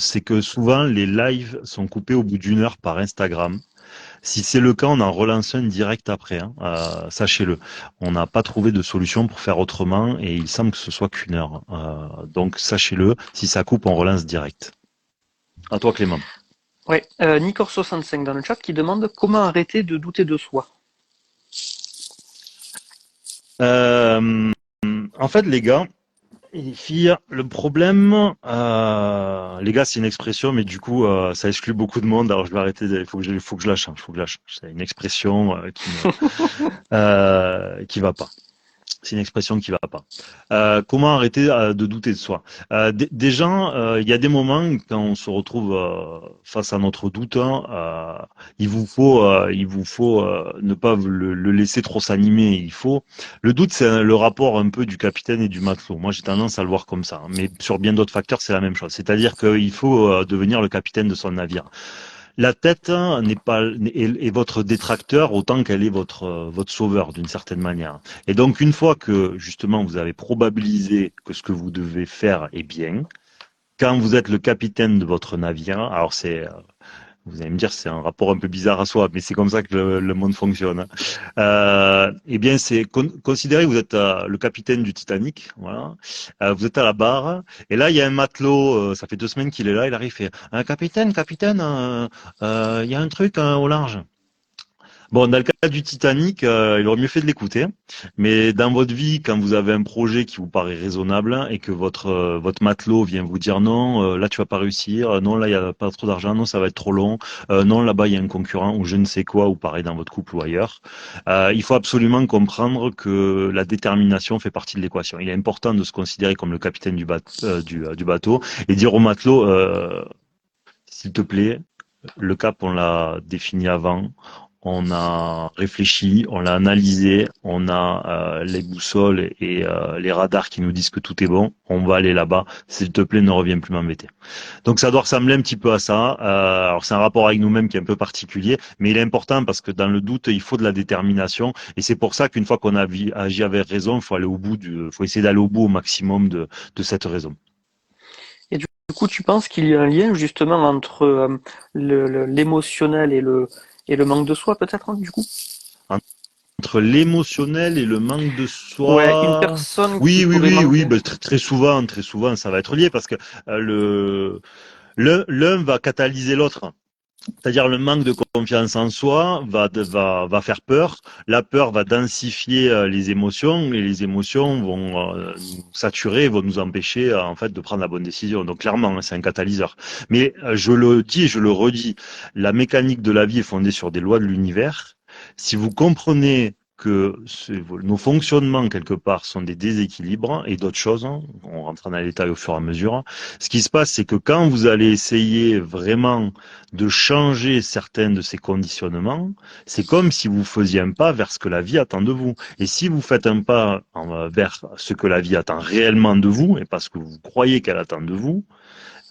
C'est que souvent, les lives sont coupés au bout d'une heure par Instagram. Si c'est le cas, on en relance un direct après. Hein. Sachez-le. On n'a pas trouvé de solution pour faire autrement et il semble que ce soit qu'une heure. Donc, sachez-le. Si ça coupe, on relance direct. À toi, Clément. Ouais, Nicor65 dans le chat qui demande comment arrêter de douter de soi. Euh, En fait, les gars, et les filles, le problème, les gars, c'est une expression, mais du coup, ça exclut beaucoup de monde. Alors, je vais arrêter. Il faut que je la change. Faut que je la change. C'est une expression qui va pas. C'est une expression qui va pas. Comment arrêter de douter de soi? Déjà, il y a des moments quand on se retrouve face à notre doute, hein, il vous faut ne pas le laisser trop s'animer. Le doute, c'est le rapport un peu du capitaine et du matelot. Moi, j'ai tendance à le voir comme ça, hein. Mais sur bien d'autres facteurs, c'est la même chose. C'est-à-dire qu'il faut devenir le capitaine de son navire. La tête n'est pas est votre détracteur autant qu'elle est votre sauveur d'une certaine manière. Et donc une fois que justement vous avez probabilisé que ce que vous devez faire est bien, quand vous êtes le capitaine de votre navire, alors vous allez me dire c'est un rapport un peu bizarre à soi, mais c'est comme ça que le monde fonctionne. Hein. Eh bien c'est considérez que vous êtes le capitaine du Titanic, voilà. Vous êtes à la barre et là il y a un matelot, ça fait 2 semaines qu'il est là, il arrive et fait capitaine, capitaine, il y a un truc au large. Bon, dans le cas du Titanic, il aurait mieux fait de l'écouter. Mais dans votre vie, quand vous avez un projet qui vous paraît raisonnable et que votre matelot vient vous dire non, là tu vas pas réussir, non là il y a pas trop d'argent, non ça va être trop long, non là-bas il y a un concurrent ou je ne sais quoi ou pareil dans votre couple ou ailleurs, il faut absolument comprendre que la détermination fait partie de l'équation. Il est important de se considérer comme le capitaine du bateau et dire au matelot, s'il te plaît, le cap on l'a défini avant. On a réfléchi, on l'a analysé, on a les boussoles et les radars qui nous disent que tout est bon. On va aller là-bas. S'il te plaît, ne reviens plus m'embêter. Donc ça doit ressembler un petit peu à ça. Alors c'est un rapport avec nous-mêmes qui est un peu particulier, mais il est important parce que dans le doute, il faut de la détermination. Et c'est pour ça qu'une fois qu'on a agi avec raison, il faut aller au bout faut essayer d'aller au bout au maximum de cette raison. Et du coup, tu penses qu'il y a un lien justement entre l'émotionnel et le manque de soi, peut-être, hein, du coup? Entre l'émotionnel et le manque de Ouais, une soi. personne qui Oui, oui, pourrait oui, oui, manquer. bah, très souvent, ça va être lié parce que l'un va catalyser l'autre. C'est-à-dire le manque de confiance en soi va faire peur. La peur va densifier les émotions et les émotions vont nous saturer, vont nous empêcher en fait de prendre la bonne décision. Donc clairement, hein, c'est un catalyseur. Mais je le dis et je le redis, la mécanique de la vie est fondée sur des lois de l'univers. Si vous comprenez que nos fonctionnements quelque part sont des déséquilibres et d'autres choses, hein, on rentre dans les détails au fur et à mesure. Ce qui se passe, c'est que quand vous allez essayer vraiment de changer certains de ces conditionnements, c'est comme si vous faisiez un pas vers ce que la vie attend de vous. Et si vous faites un pas vers ce que la vie attend réellement de vous, et parce que vous croyez qu'elle attend de vous,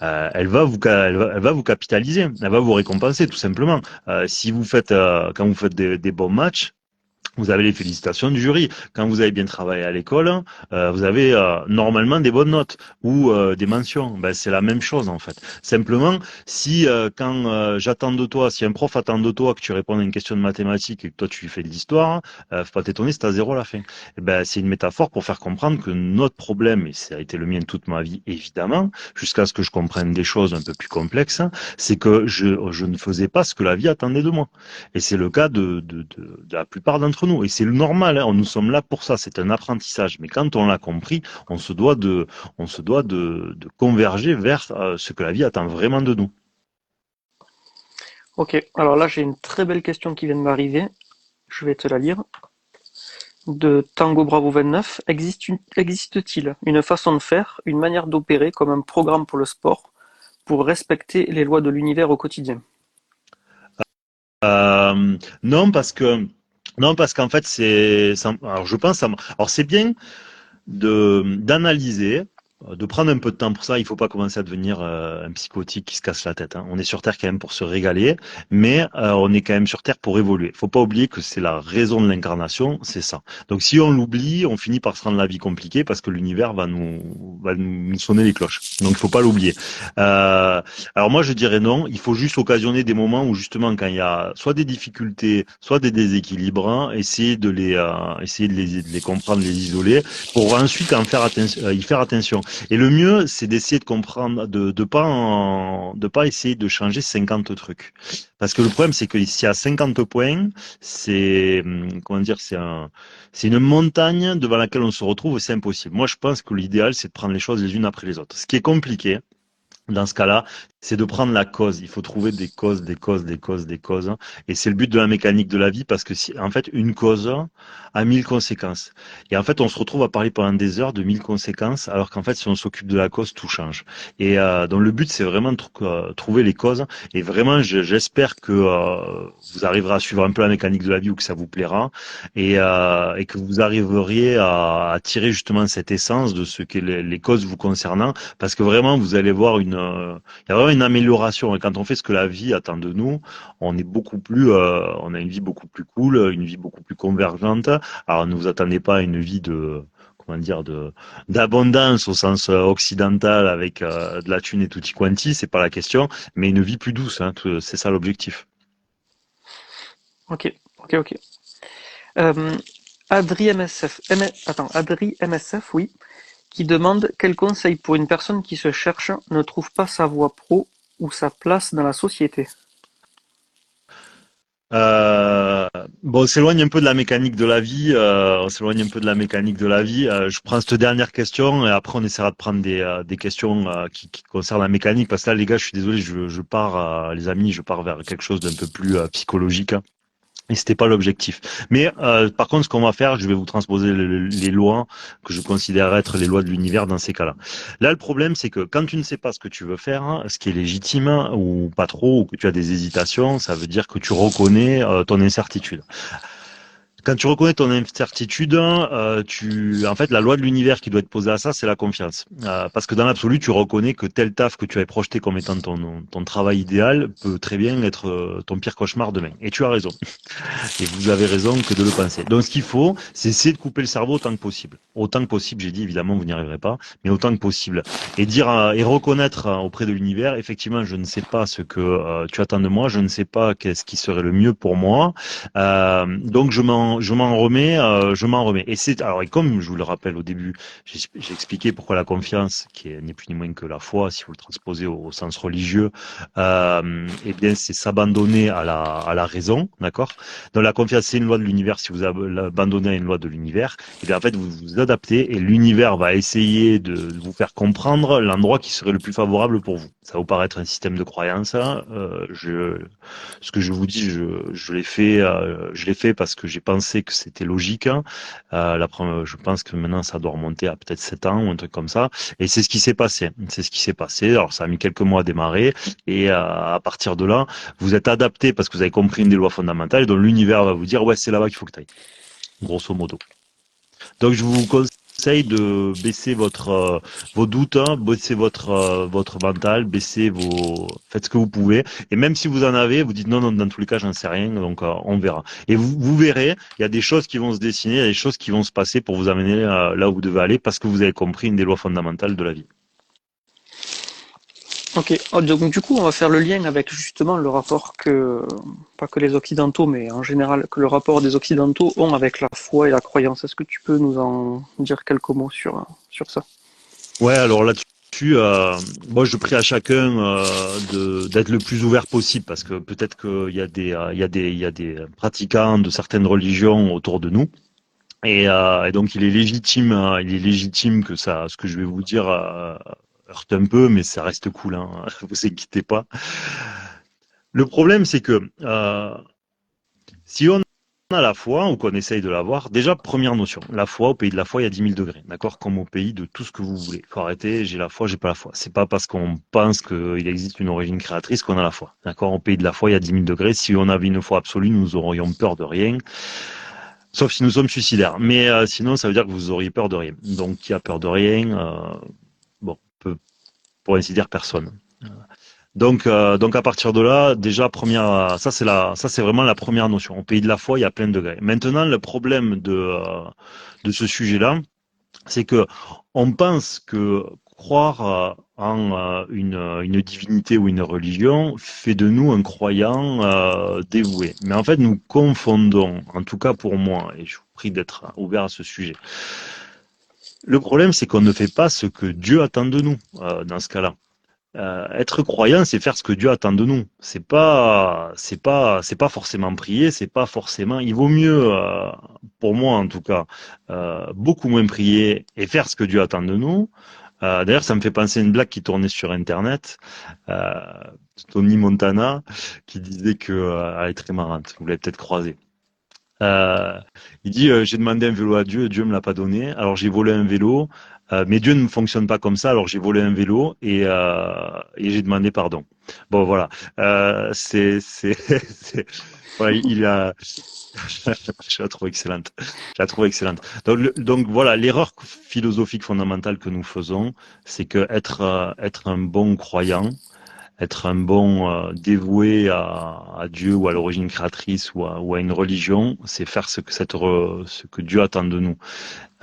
elle va vous capitaliser, elle va vous récompenser tout simplement. Si vous faites, quand vous faites des bons matchs, vous avez les félicitations du jury. Quand vous avez bien travaillé à l'école, vous avez normalement des bonnes notes ou des mentions. Ben, c'est la même chose en fait. Simplement, si quand j'attends de toi, si un prof attend de toi que tu répondes à une question de mathématiques et que toi tu lui fais de l'histoire, faut pas t'étonner si t'as zéro à la fin. Et ben, c'est une métaphore pour faire comprendre que notre problème, et ça a été le mien toute ma vie évidemment, jusqu'à ce que je comprenne des choses un peu plus complexes, c'est que je ne faisais pas ce que la vie attendait de moi. Et c'est le cas de la plupart d'entre nous. Et c'est le normal, hein. Nous sommes là pour ça. C'est un apprentissage. Mais quand on l'a compris, on se doit de converger vers ce que la vie attend vraiment de nous. Ok, alors là j'ai une très belle question qui vient de m'arriver. Je vais te la lire. De Tango Bravo 29, existe-t-il une façon de faire, une manière d'opérer comme un programme pour le sport, pour respecter les lois de l'univers au quotidien? Non, parce qu'en fait, alors je pense, alors c'est bien d'analyser, de prendre un peu de temps pour ça. Il faut pas commencer à devenir un psychotique qui se casse la tête, hein. On est sur Terre quand même pour se régaler, mais on est quand même sur Terre pour évoluer. Faut pas oublier que c'est la raison de l'incarnation, c'est ça. Donc si on l'oublie, on finit par se rendre la vie compliquée parce que l'univers va nous sonner les cloches. Donc il faut pas l'oublier. Euh, alors moi je dirais non. Il faut juste occasionner des moments où justement quand il y a soit des difficultés, soit des déséquilibres, hein, essayer de les comprendre, de les isoler pour ensuite y faire attention. Et le mieux, c'est d'essayer de comprendre, de pas essayer de changer 50 trucs. Parce que le problème, c'est que s'il y a 50 points, comment dire, c'est une montagne devant laquelle on se retrouve, c'est impossible. Moi, je pense que l'idéal, c'est de prendre les choses les unes après les autres. Ce qui est compliqué, dans ce cas-là, c'est de prendre la cause. Il faut trouver des causes, des causes, des causes, des causes. Et c'est le but de la mécanique de la vie parce que en fait, une cause a 1000 conséquences. Et en fait, on se retrouve à parler pendant des heures de 1000 conséquences, alors qu'en fait, si on s'occupe de la cause, tout change. Et donc le but, c'est vraiment de trouver les causes. Et vraiment, j'espère que vous arriverez à suivre un peu la mécanique de la vie ou que ça vous plaira et que vous arriveriez à tirer justement cette essence de ce que les causes vous concernant parce que vraiment, vous allez voir il y a vraiment une amélioration. Et quand on fait ce que la vie attend de nous, on a une vie beaucoup plus cool, une vie beaucoup plus convergente. Alors, ne vous attendez pas à une vie comment dire, d'abondance au sens occidental avec de la thune et tutti quanti, c'est pas la question, mais une vie plus douce, hein, c'est ça l'objectif. Ok, ok, ok. Euh, Adri MSF, Adri MSF, oui, qui demande quel conseil pour une personne qui se cherche, ne trouve pas sa voie pro ou sa place dans la société. Euh, bon, on s'éloigne un peu de la mécanique de la vie. On s'éloigne un peu de la mécanique de la vie. Je prends cette dernière question et après on essaiera de prendre des questions qui concernent la mécanique parce que là, les gars, je suis désolé, je pars, les amis, je pars vers quelque chose d'un peu plus psychologique, hein. Et c'était pas l'objectif. Mais par contre, ce qu'on va faire, je vais vous transposer les lois que je considère être les lois de l'univers dans ces cas-là. Là, le problème, c'est que quand tu ne sais pas ce que tu veux faire, hein, ce qui est légitime ou pas trop, ou que tu as des hésitations, ça veut dire que tu reconnais ton incertitude. Quand tu reconnais ton incertitude, en fait, la loi de l'univers qui doit être posée à ça, c'est la confiance. Parce que dans l'absolu, tu reconnais que tel taf que tu avais projeté comme étant ton travail idéal peut très bien être ton pire cauchemar demain. Et tu as raison. Et vous avez raison que de le penser. Donc, ce qu'il faut, c'est essayer de couper le cerveau autant que possible. Autant que possible, j'ai dit, évidemment, vous n'y arriverez pas, mais autant que possible. Et dire, et reconnaître auprès de l'univers, effectivement, je ne sais pas ce que tu attends de moi, je ne sais pas qu'est-ce qui serait le mieux pour moi. Donc, je m'en remets. Alors, et comme je vous le rappelle au début, j'ai expliqué pourquoi la confiance, qui n'est plus ni moins que la foi, si vous le transposez au sens religieux, eh bien, c'est s'abandonner à la raison, d'accord? Donc la confiance, c'est une loi de l'univers. Si vous abandonnez à une loi de l'univers, et bien en fait, vous vous adaptez et l'univers va essayer de vous faire comprendre l'endroit qui serait le plus favorable pour vous. Ça va vous paraître un système de croyance, hein. Ce que je vous dis, je l'ai fait parce que j'ai pensé que c'était logique, hein. Je pense que maintenant, ça doit remonter à peut-être 7 ans ou un truc comme ça. Et c'est ce qui s'est passé. C'est ce qui s'est passé. Alors, ça a mis quelques mois à démarrer. Et à partir de là, vous êtes adapté parce que vous avez compris une des lois fondamentales, donc l'univers va vous dire ouais c'est là-bas qu'il faut que tu ailles, grosso modo. Donc je vous conseille conseille de baisser vos doutes, hein, baisser votre mental, faites ce que vous pouvez. Et même si vous en avez, vous dites non, non, dans tous les cas, j'en sais rien, donc on verra. Et vous verrez, il y a des choses qui vont se dessiner, il y a des choses qui vont se passer pour vous amener là où vous devez aller, parce que vous avez compris une des lois fondamentales de la vie. Ok, donc du coup, on va faire le lien avec justement le rapport pas que les Occidentaux, mais en général, que le rapport des Occidentaux ont avec la foi et la croyance. Est-ce que tu peux nous en dire quelques mots sur ça? Ouais, alors là-dessus, moi je prie à chacun d'être le plus ouvert possible parce que peut-être qu'il y a il y a des pratiquants de certaines religions autour de nous et donc il est légitime que ça, ce que je vais vous dire heurte un peu, mais ça reste cool, hein, vous inquiétez pas. Le problème, c'est que si on a la foi ou qu'on essaye de l'avoir, déjà, première notion, la foi, au pays de la foi, il y a 10 000 degrés, d'accord? Comme au pays de tout ce que vous voulez. Faut arrêter, j'ai la foi, j'ai pas la foi. C'est pas parce qu'on pense qu'il existe une origine créatrice qu'on a la foi, d'accord? Au pays de la foi, il y a 10 000 degrés. Si on avait une foi absolue, nous aurions peur de rien, sauf si nous sommes suicidaires. Mais sinon, ça veut dire que vous auriez peur de rien. Donc, qui a peur de rien? Bon, pour ainsi dire, personne. Donc à partir de là, déjà ça c'est vraiment la première notion. Au pays de la foi, il y a plein de degrés. Maintenant, le problème de ce sujet-là, c'est que on pense que croire en une divinité ou une religion fait de nous un croyant dévoué. Mais en fait, nous confondons, en tout cas pour moi, et je vous prie d'être ouvert à ce sujet. Le problème, c'est qu'on ne fait pas ce que Dieu attend de nous dans ce cas-là. Être croyant, c'est faire ce que Dieu attend de nous. C'est pas forcément prier, c'est pas forcément. Il vaut mieux, pour moi en tout cas, beaucoup moins prier et faire ce que Dieu attend de nous. D'ailleurs, ça me fait penser à une blague qui tournait sur Internet. Euh, Tony Montana qui disait que, elle est très marrante. Vous l'avez peut-être croisée. Euh, il dit, j'ai demandé un vélo à Dieu, Dieu me l'a pas donné. Alors j'ai volé un vélo, mais Dieu ne fonctionne pas comme ça. Alors j'ai volé un vélo et j'ai demandé pardon. Bon voilà, voilà, il a, je la trouve excellente. Je la trouve excellente. Donc voilà, l'erreur philosophique fondamentale que nous faisons, c'est que être un bon croyant, être un bon dévoué à Dieu ou à l'origine créatrice ou à une religion, c'est faire ce que Dieu attend de nous.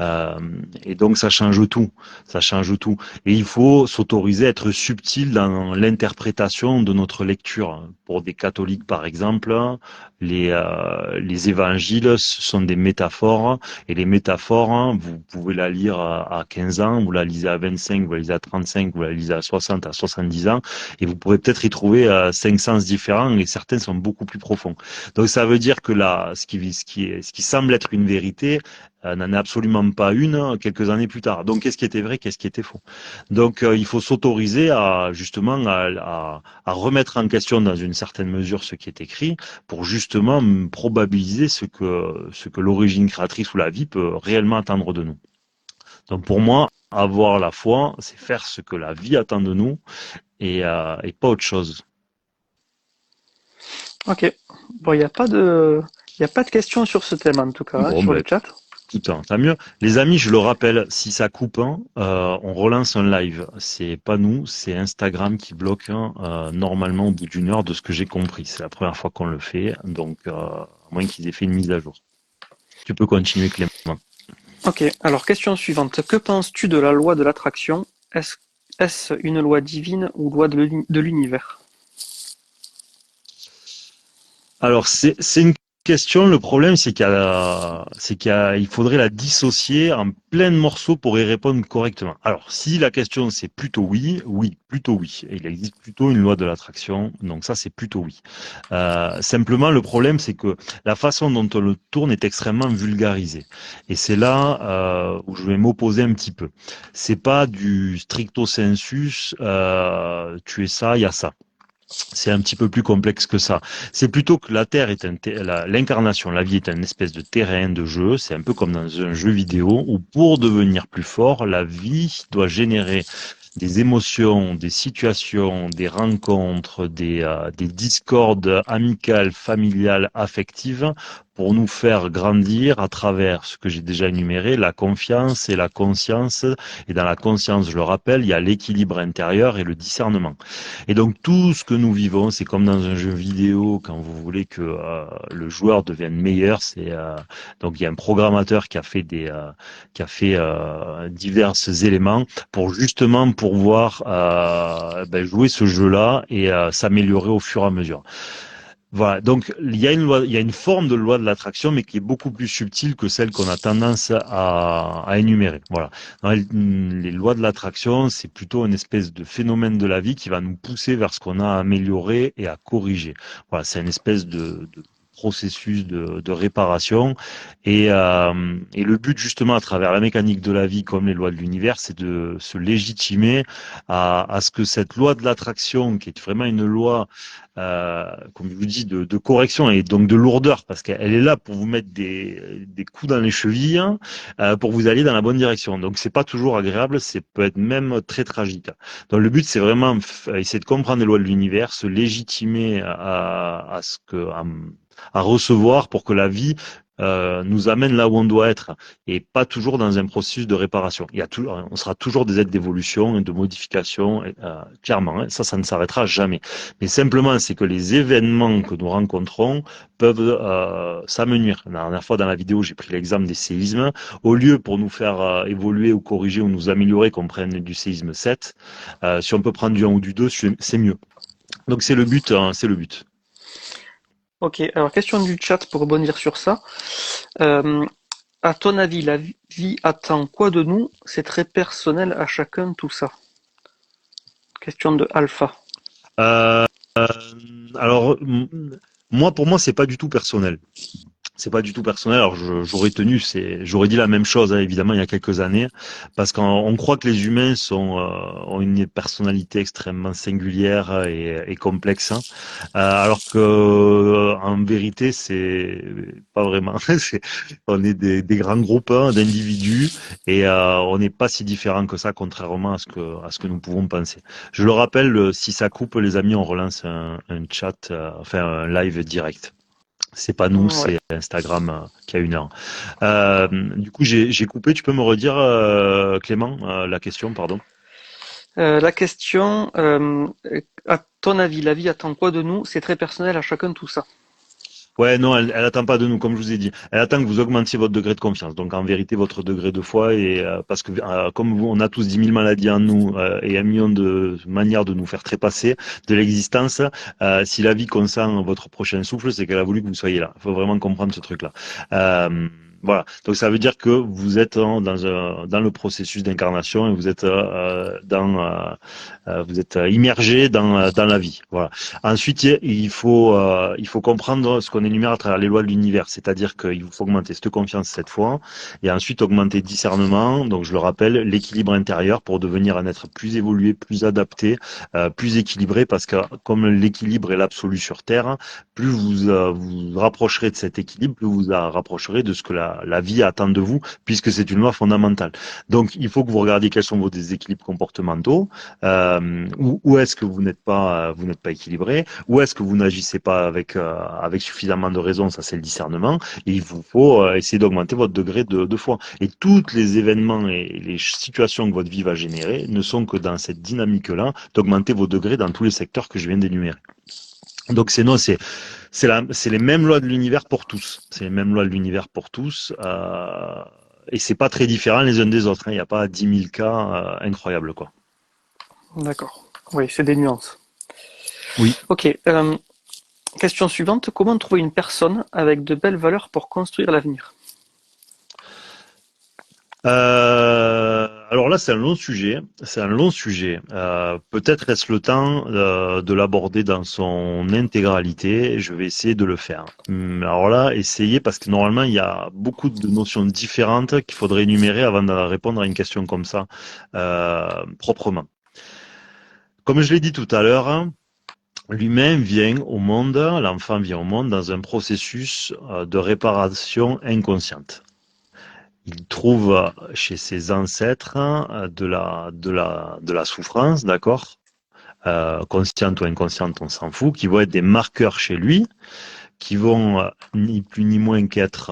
Euh, et donc ça change tout, ça change tout. Et il faut s'autoriser à être subtil dans l'interprétation de notre lecture. Pour des catholiques, par exemple, les évangiles ce sont des métaphores, et les métaphores, hein, vous pouvez la lire à 15 ans, vous la lisez à 25, vous la lisez à 35, vous la lisez à 60, à 70 ans, et vous pourrez peut-être y trouver 5 sens différents, et certains sont beaucoup plus profonds. Donc ça veut dire que là, ce qui semble être une vérité, n'en est absolument pas une quelques années plus tard. Donc, qu'est-ce qui était vrai, qu'est-ce qui était faux? Donc, il faut s'autoriser à justement à remettre en question dans une certaine mesure ce qui est écrit pour justement probabiliser ce que l'origine créatrice ou la vie peut réellement attendre de nous. Donc, pour moi, avoir la foi, c'est faire ce que la vie attend de nous et pas autre chose. Ok. Bon, il y a pas de questions sur ce thème en tout cas, hein, Bon, sur le ben, chat. tout le tant mieux. Les amis, je le rappelle, si ça coupe, hein, on relance un live. C'est pas nous, c'est Instagram qui bloque hein, normalement au bout d'une heure de ce que j'ai compris. C'est la première fois qu'on le fait, donc à moins qu'ils aient fait une mise à jour. Tu peux continuer, Clément. Ok. Alors, question suivante. Que penses-tu de la loi de l'attraction? Est-ce, est-ce une loi divine ou loi de l'univers? Alors, c'est une question. Le problème, il faudrait la dissocier en plein de morceaux pour y répondre correctement. Alors, si la question c'est plutôt oui, oui, plutôt oui. Et il existe plutôt une loi de l'attraction, donc ça c'est plutôt oui. Simplement, le problème, c'est que la façon dont on le tourne est extrêmement vulgarisée. Et c'est là où je vais m'opposer un petit peu. C'est pas du stricto sensus, tu es ça, il y a ça. C'est un petit peu plus complexe que ça. C'est plutôt que la Terre est l'incarnation, la vie est une espèce de terrain de jeu. C'est un peu comme dans un jeu vidéo où pour devenir plus fort, la vie doit générer des émotions, des situations, des rencontres, des discordes amicales, familiales, affectives pour nous faire grandir à travers ce que j'ai déjà énuméré, la confiance et la conscience. Et dans la conscience, je le rappelle, il y a l'équilibre intérieur et le discernement. Et donc tout ce que nous vivons, c'est comme dans un jeu vidéo, quand vous voulez que le joueur devienne meilleur, donc il y a un programmateur qui a fait divers éléments pour justement pouvoir jouer ce jeu-là et s'améliorer au fur et à mesure. Voilà, donc il y a une loi, il y a une forme de loi de l'attraction, mais qui est beaucoup plus subtile que celle qu'on a tendance à énumérer. Voilà. Dans les lois de l'attraction, c'est plutôt une espèce de phénomène de la vie qui va nous pousser vers ce qu'on a à améliorer et à corriger. Voilà, c'est une espèce de processus de réparation et le but justement à travers la mécanique de la vie comme les lois de l'univers, c'est de se légitimer à ce que cette loi de l'attraction, qui est vraiment une loi comme je vous dis, de correction et donc de lourdeur, parce qu'elle est là pour vous mettre des coups dans les chevilles, pour vous aller dans la bonne direction. Donc c'est pas toujours agréable, c'est peut être même très tragique. Donc le but c'est vraiment essayer de comprendre les lois de l'univers, se légitimer à ce que à recevoir pour que la vie nous amène là où on doit être et pas toujours dans un processus de réparation. On sera toujours des êtres d'évolution et de modification, clairement. Hein, ça ne s'arrêtera jamais. Mais simplement, c'est que les événements que nous rencontrons peuvent s'amenuire. La dernière fois dans la vidéo, j'ai pris l'exemple des séismes. Au lieu pour nous faire évoluer ou corriger ou nous améliorer qu'on prenne du séisme 7, si on peut prendre du 1 ou du 2, c'est mieux. Donc c'est le but, hein, c'est le but. Ok, alors question du chat pour rebondir sur ça. Euh, à ton avis, la vie attend quoi de nous? C'est très personnel à chacun tout ça. Question de Alpha. Euh, alors, moi, pour moi, c'est pas du tout personnel. C'est pas du tout personnel. Alors j'aurais dit la même chose, hein, évidemment, il y a quelques années, parce qu'on croit que les humains ont une personnalité extrêmement singulière et complexe, hein. Alors que en vérité, c'est pas vraiment. On est des grands groupes hein, d'individus et on n'est pas si différents que ça, contrairement à ce que nous pouvons penser. Je le rappelle, si ça coupe, les amis, on relance un chat, enfin un live direct. C'est pas nous, Ouais. c'est Instagram qui a 1 heure. Du coup, j'ai coupé. Tu peux me redire, Clément, la question, pardon. La question, à ton avis, la vie attend quoi de nous? C'est très personnel à chacun tout ça. Ouais, non, elle attend pas de nous, comme je vous ai dit. Elle attend que vous augmentiez votre degré de confiance. Donc, en vérité, votre degré de foi et parce que comme on a tous 10 000 maladies en nous et 1 million de manières de nous faire trépasser de l'existence, si la vie consent votre prochain souffle, c'est qu'elle a voulu que vous soyez là. Il faut vraiment comprendre ce truc-là. Voilà. Donc, ça veut dire que vous êtes dans le processus d'incarnation et vous êtes vous êtes immergé dans la vie. Voilà. Ensuite, il faut comprendre ce qu'on énumère à travers les lois de l'univers, c'est-à-dire qu'il faut augmenter cette confiance cette fois, et ensuite augmenter le discernement, donc je le rappelle, l'équilibre intérieur pour devenir un être plus évolué, plus adapté, plus équilibré, parce que comme l'équilibre est l'absolu sur Terre, plus vous rapprocherez de cet équilibre, plus vous rapprocherez de ce que la vie attend de vous, puisque c'est une loi fondamentale. Donc il faut que vous regardiez quels sont vos déséquilibres comportementaux, où est-ce que vous n'êtes pas équilibré, où est-ce que vous n'agissez pas avec suffisamment de raison, ça c'est le discernement, et il vous faut essayer d'augmenter votre degré de foi. Et tous les événements et les situations que votre vie va générer ne sont que dans cette dynamique-là d'augmenter vos degrés dans tous les secteurs que je viens d'énumérer. Donc c'est les mêmes lois de l'univers pour tous. C'est les mêmes lois de l'univers pour tous. Et c'est pas très différent les uns des autres, hein. Il n'y a pas 10 000 cas incroyables, quoi. D'accord. Oui, c'est des nuances. Oui. Ok. Question suivante. Comment trouver une personne avec de belles valeurs pour construire l'avenir? Alors là, c'est un long sujet. C'est un long sujet. Peut-être est-ce le temps de l'aborder dans son intégralité. Je vais essayer de le faire. Alors là, essayez parce que normalement, il y a beaucoup de notions différentes qu'il faudrait énumérer avant de répondre à une question comme ça proprement. Comme je l'ai dit tout à l'heure, l'humain vient au monde, l'enfant vient au monde dans un processus de réparation inconsciente. Il trouve chez ses ancêtres de la souffrance, d'accord, consciente ou inconsciente, on s'en fout, qui vont être des marqueurs chez lui, qui vont ni plus ni moins qu'être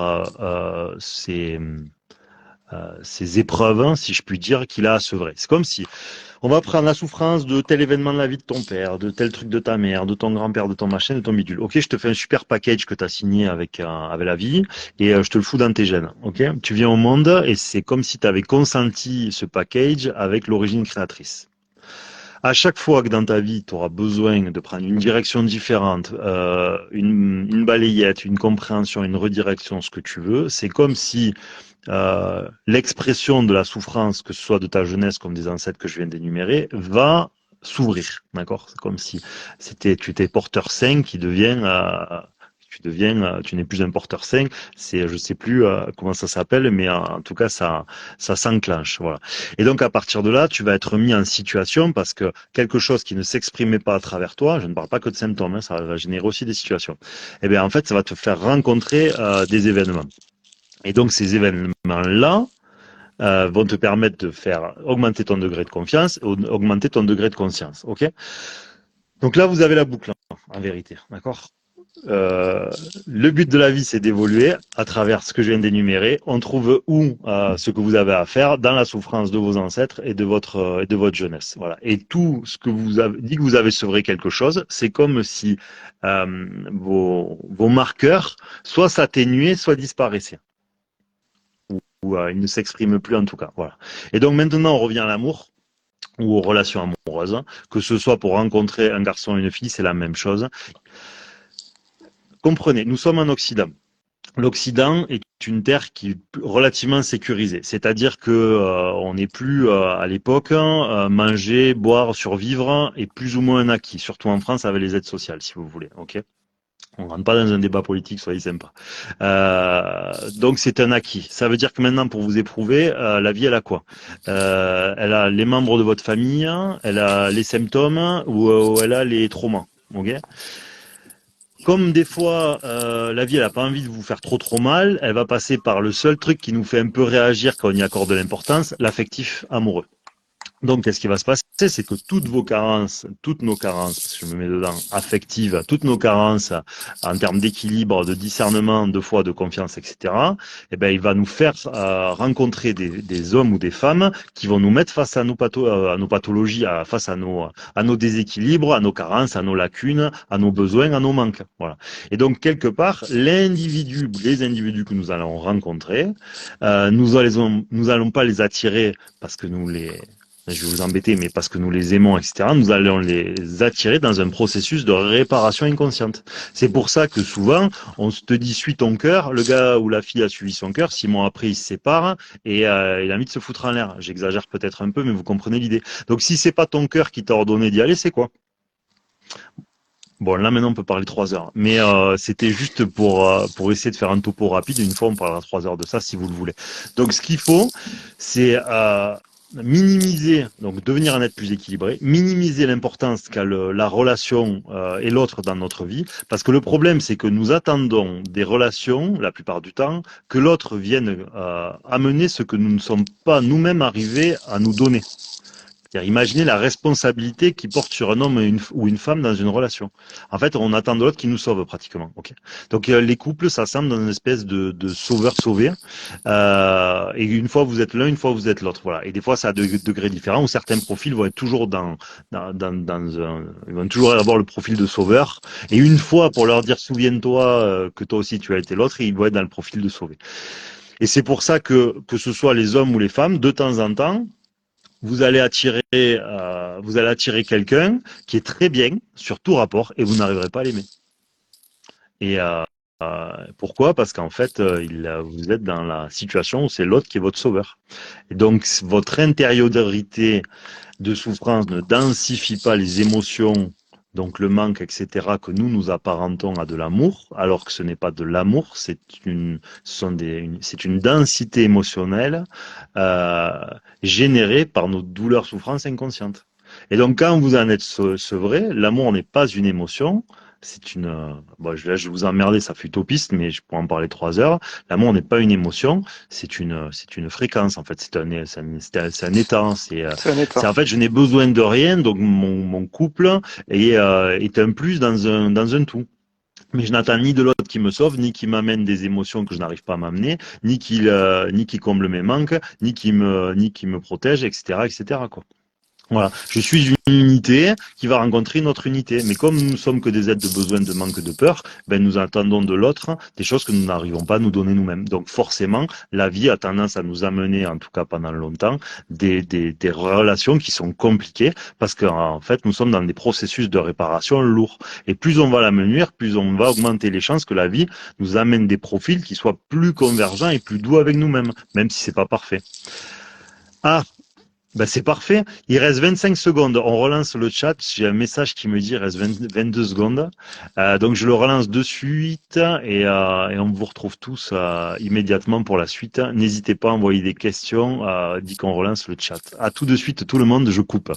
ces épreuves, hein, si je puis dire, qu'il a à sevrer. C'est comme si on va prendre la souffrance de tel événement de la vie de ton père, de tel truc de ta mère, de ton grand-père, de ton machin, de ton bidule. Ok, je te fais un super package que tu as signé avec la vie et je te le fous dans tes gènes. Ok, tu viens au monde et c'est comme si tu avais consenti ce package avec l'origine créatrice. À chaque fois que dans ta vie, tu auras besoin de prendre une direction différente, une balayette, une compréhension, une redirection, ce que tu veux, c'est comme si l'expression de la souffrance, que ce soit de ta jeunesse comme des ancêtres que je viens d'énumérer, va s'ouvrir, d'accord? C'est comme si tu étais porteur sain qui devient, tu n'es plus un porteur sain. C'est, je sais plus comment ça s'appelle, mais en tout cas ça s'enclenche, voilà. Et donc à partir de là, tu vas être mis en situation parce que quelque chose qui ne s'exprimait pas à travers toi, je ne parle pas que de symptômes, hein, ça va générer aussi des situations. Eh bien en fait, ça va te faire rencontrer des événements. Et donc ces événements-là vont te permettre de faire augmenter ton degré de confiance, augmenter ton degré de conscience. Ok. Donc là, vous avez la boucle, en vérité, d'accord. Le but de la vie, c'est d'évoluer à travers ce que je viens d'énumérer. On trouve où ce que vous avez à faire dans la souffrance de vos ancêtres et de votre jeunesse. Voilà. Et tout ce que vous avez dit que vous avez sevré quelque chose, c'est comme si vos marqueurs soit s'atténuaient, soit disparaissaient ou il ne s'exprime plus en tout cas. Voilà. Et donc maintenant, on revient à l'amour ou aux relations amoureuses, que ce soit pour rencontrer un garçon ou une fille, c'est la même chose. Comprenez, nous sommes en Occident. L'Occident est une terre qui est relativement sécurisée, c'est-à-dire que on n'est plus à l'époque manger, boire, survivre est plus ou moins un acquis, surtout en France avec les aides sociales, si vous voulez. Ok. On rentre pas dans un débat politique, soyez sympa. Donc c'est un acquis. Ça veut dire que maintenant, pour vous éprouver, la vie, elle a quoi? Elle a les membres de votre famille, elle a les symptômes ou elle a les traumas. Ok. Comme des fois, la vie, elle a pas envie de vous faire trop mal, elle va passer par le seul truc qui nous fait un peu réagir quand on y accorde de l'importance, l'affectif amoureux. Donc, qu'est-ce qui va se passer? C'est que toutes vos carences, toutes nos carences, parce que je me mets dedans, affectives, toutes nos carences en termes d'équilibre, de discernement, de foi, de confiance, etc., eh ben, il va nous faire rencontrer des hommes ou des femmes qui vont nous mettre face à nos pathologies, face à nos déséquilibres, à nos carences, à nos lacunes, à nos besoins, à nos manques. Voilà. Et donc, quelque part, les individus que nous allons rencontrer, nous allons pas les attirer parce que je vais vous embêter, mais parce que nous les aimons, etc., nous allons les attirer dans un processus de réparation inconsciente. C'est pour ça que souvent, on te dit, suis ton cœur, le gars ou la fille a suivi son cœur, 6 mois après, il se sépare, et il a envie de se foutre en l'air. J'exagère peut-être un peu, mais vous comprenez l'idée. Donc si c'est pas ton cœur qui t'a ordonné d'y aller, c'est quoi? Bon, là maintenant on peut parler 3 heures, mais c'était juste pour essayer de faire un topo rapide. Une fois on parlera 3 heures de ça si vous le voulez. Donc ce qu'il faut, c'est minimiser, donc devenir un être plus équilibré, minimiser l'importance qu'a la relation et l'autre dans notre vie, parce que le problème c'est que nous attendons des relations, la plupart du temps, que l'autre vienne amener ce que nous ne sommes pas nous-mêmes arrivés à nous donner. C'est-à-dire, imaginez la responsabilité qui porte sur un homme ou une femme dans une relation. En fait, on attend de l'autre qui nous sauve pratiquement. Okay. Donc, les couples s'assemblent dans une espèce de sauveur-sauvé. Et une fois vous êtes l'un, une fois vous êtes l'autre. Voilà. Et des fois, ça a des degrés différents. Où certains profils vont être toujours ils vont toujours avoir le profil de sauveur. Et une fois, pour leur dire, souviens-toi que toi aussi tu as été l'autre, ils vont être dans le profil de sauvé. Et c'est pour ça que ce soit les hommes ou les femmes, de temps en temps, vous allez attirer quelqu'un qui est très bien sur tout rapport et vous n'arriverez pas à l'aimer. Et pourquoi? Parce qu'en fait, vous êtes dans la situation où c'est l'autre qui est votre sauveur. Et donc, votre intériorité de souffrance ne densifie pas les émotions, donc le manque, etc., que nous apparentons à de l'amour, alors que ce n'est pas de l'amour, c'est une densité émotionnelle générée par nos douleurs, souffrances inconscientes. Et donc, quand vous en êtes sevré, l'amour n'est pas une émotion, c'est bon, je vais vous emmerder, ça fait utopiste, mais je pourrais en parler 3 heures. L'amour n'est pas une émotion, c'est une fréquence, en fait, c'est un état, C'est un état. en fait, je n'ai besoin de rien, donc mon couple est un plus dans un tout. Mais je n'attends ni de l'autre qui me sauve, ni qui m'amène des émotions que je n'arrive pas à m'amener, ni qui comble mes manques, ni qui me protège, etc., etc., quoi. Voilà, je suis une unité qui va rencontrer une autre unité. Mais comme nous ne sommes que des êtres de besoin, de manque, de peur, ben nous attendons de l'autre des choses que nous n'arrivons pas à nous donner nous-mêmes. Donc forcément, la vie a tendance à nous amener, en tout cas pendant longtemps, des relations qui sont compliquées parce qu'en fait, nous sommes dans des processus de réparation lourds. Et plus on va l'amenuire, plus on va augmenter les chances que la vie nous amène des profils qui soient plus convergents et plus doux avec nous-mêmes, même si c'est pas parfait. Ah, ben c'est parfait. Il reste 25 secondes. On relance le chat. J'ai un message qui me dit il reste 22 secondes. Donc je le relance de suite et on vous retrouve tous immédiatement pour la suite. N'hésitez pas à envoyer des questions. Dit qu'on relance le chat. À tout de suite, tout le monde. Je coupe.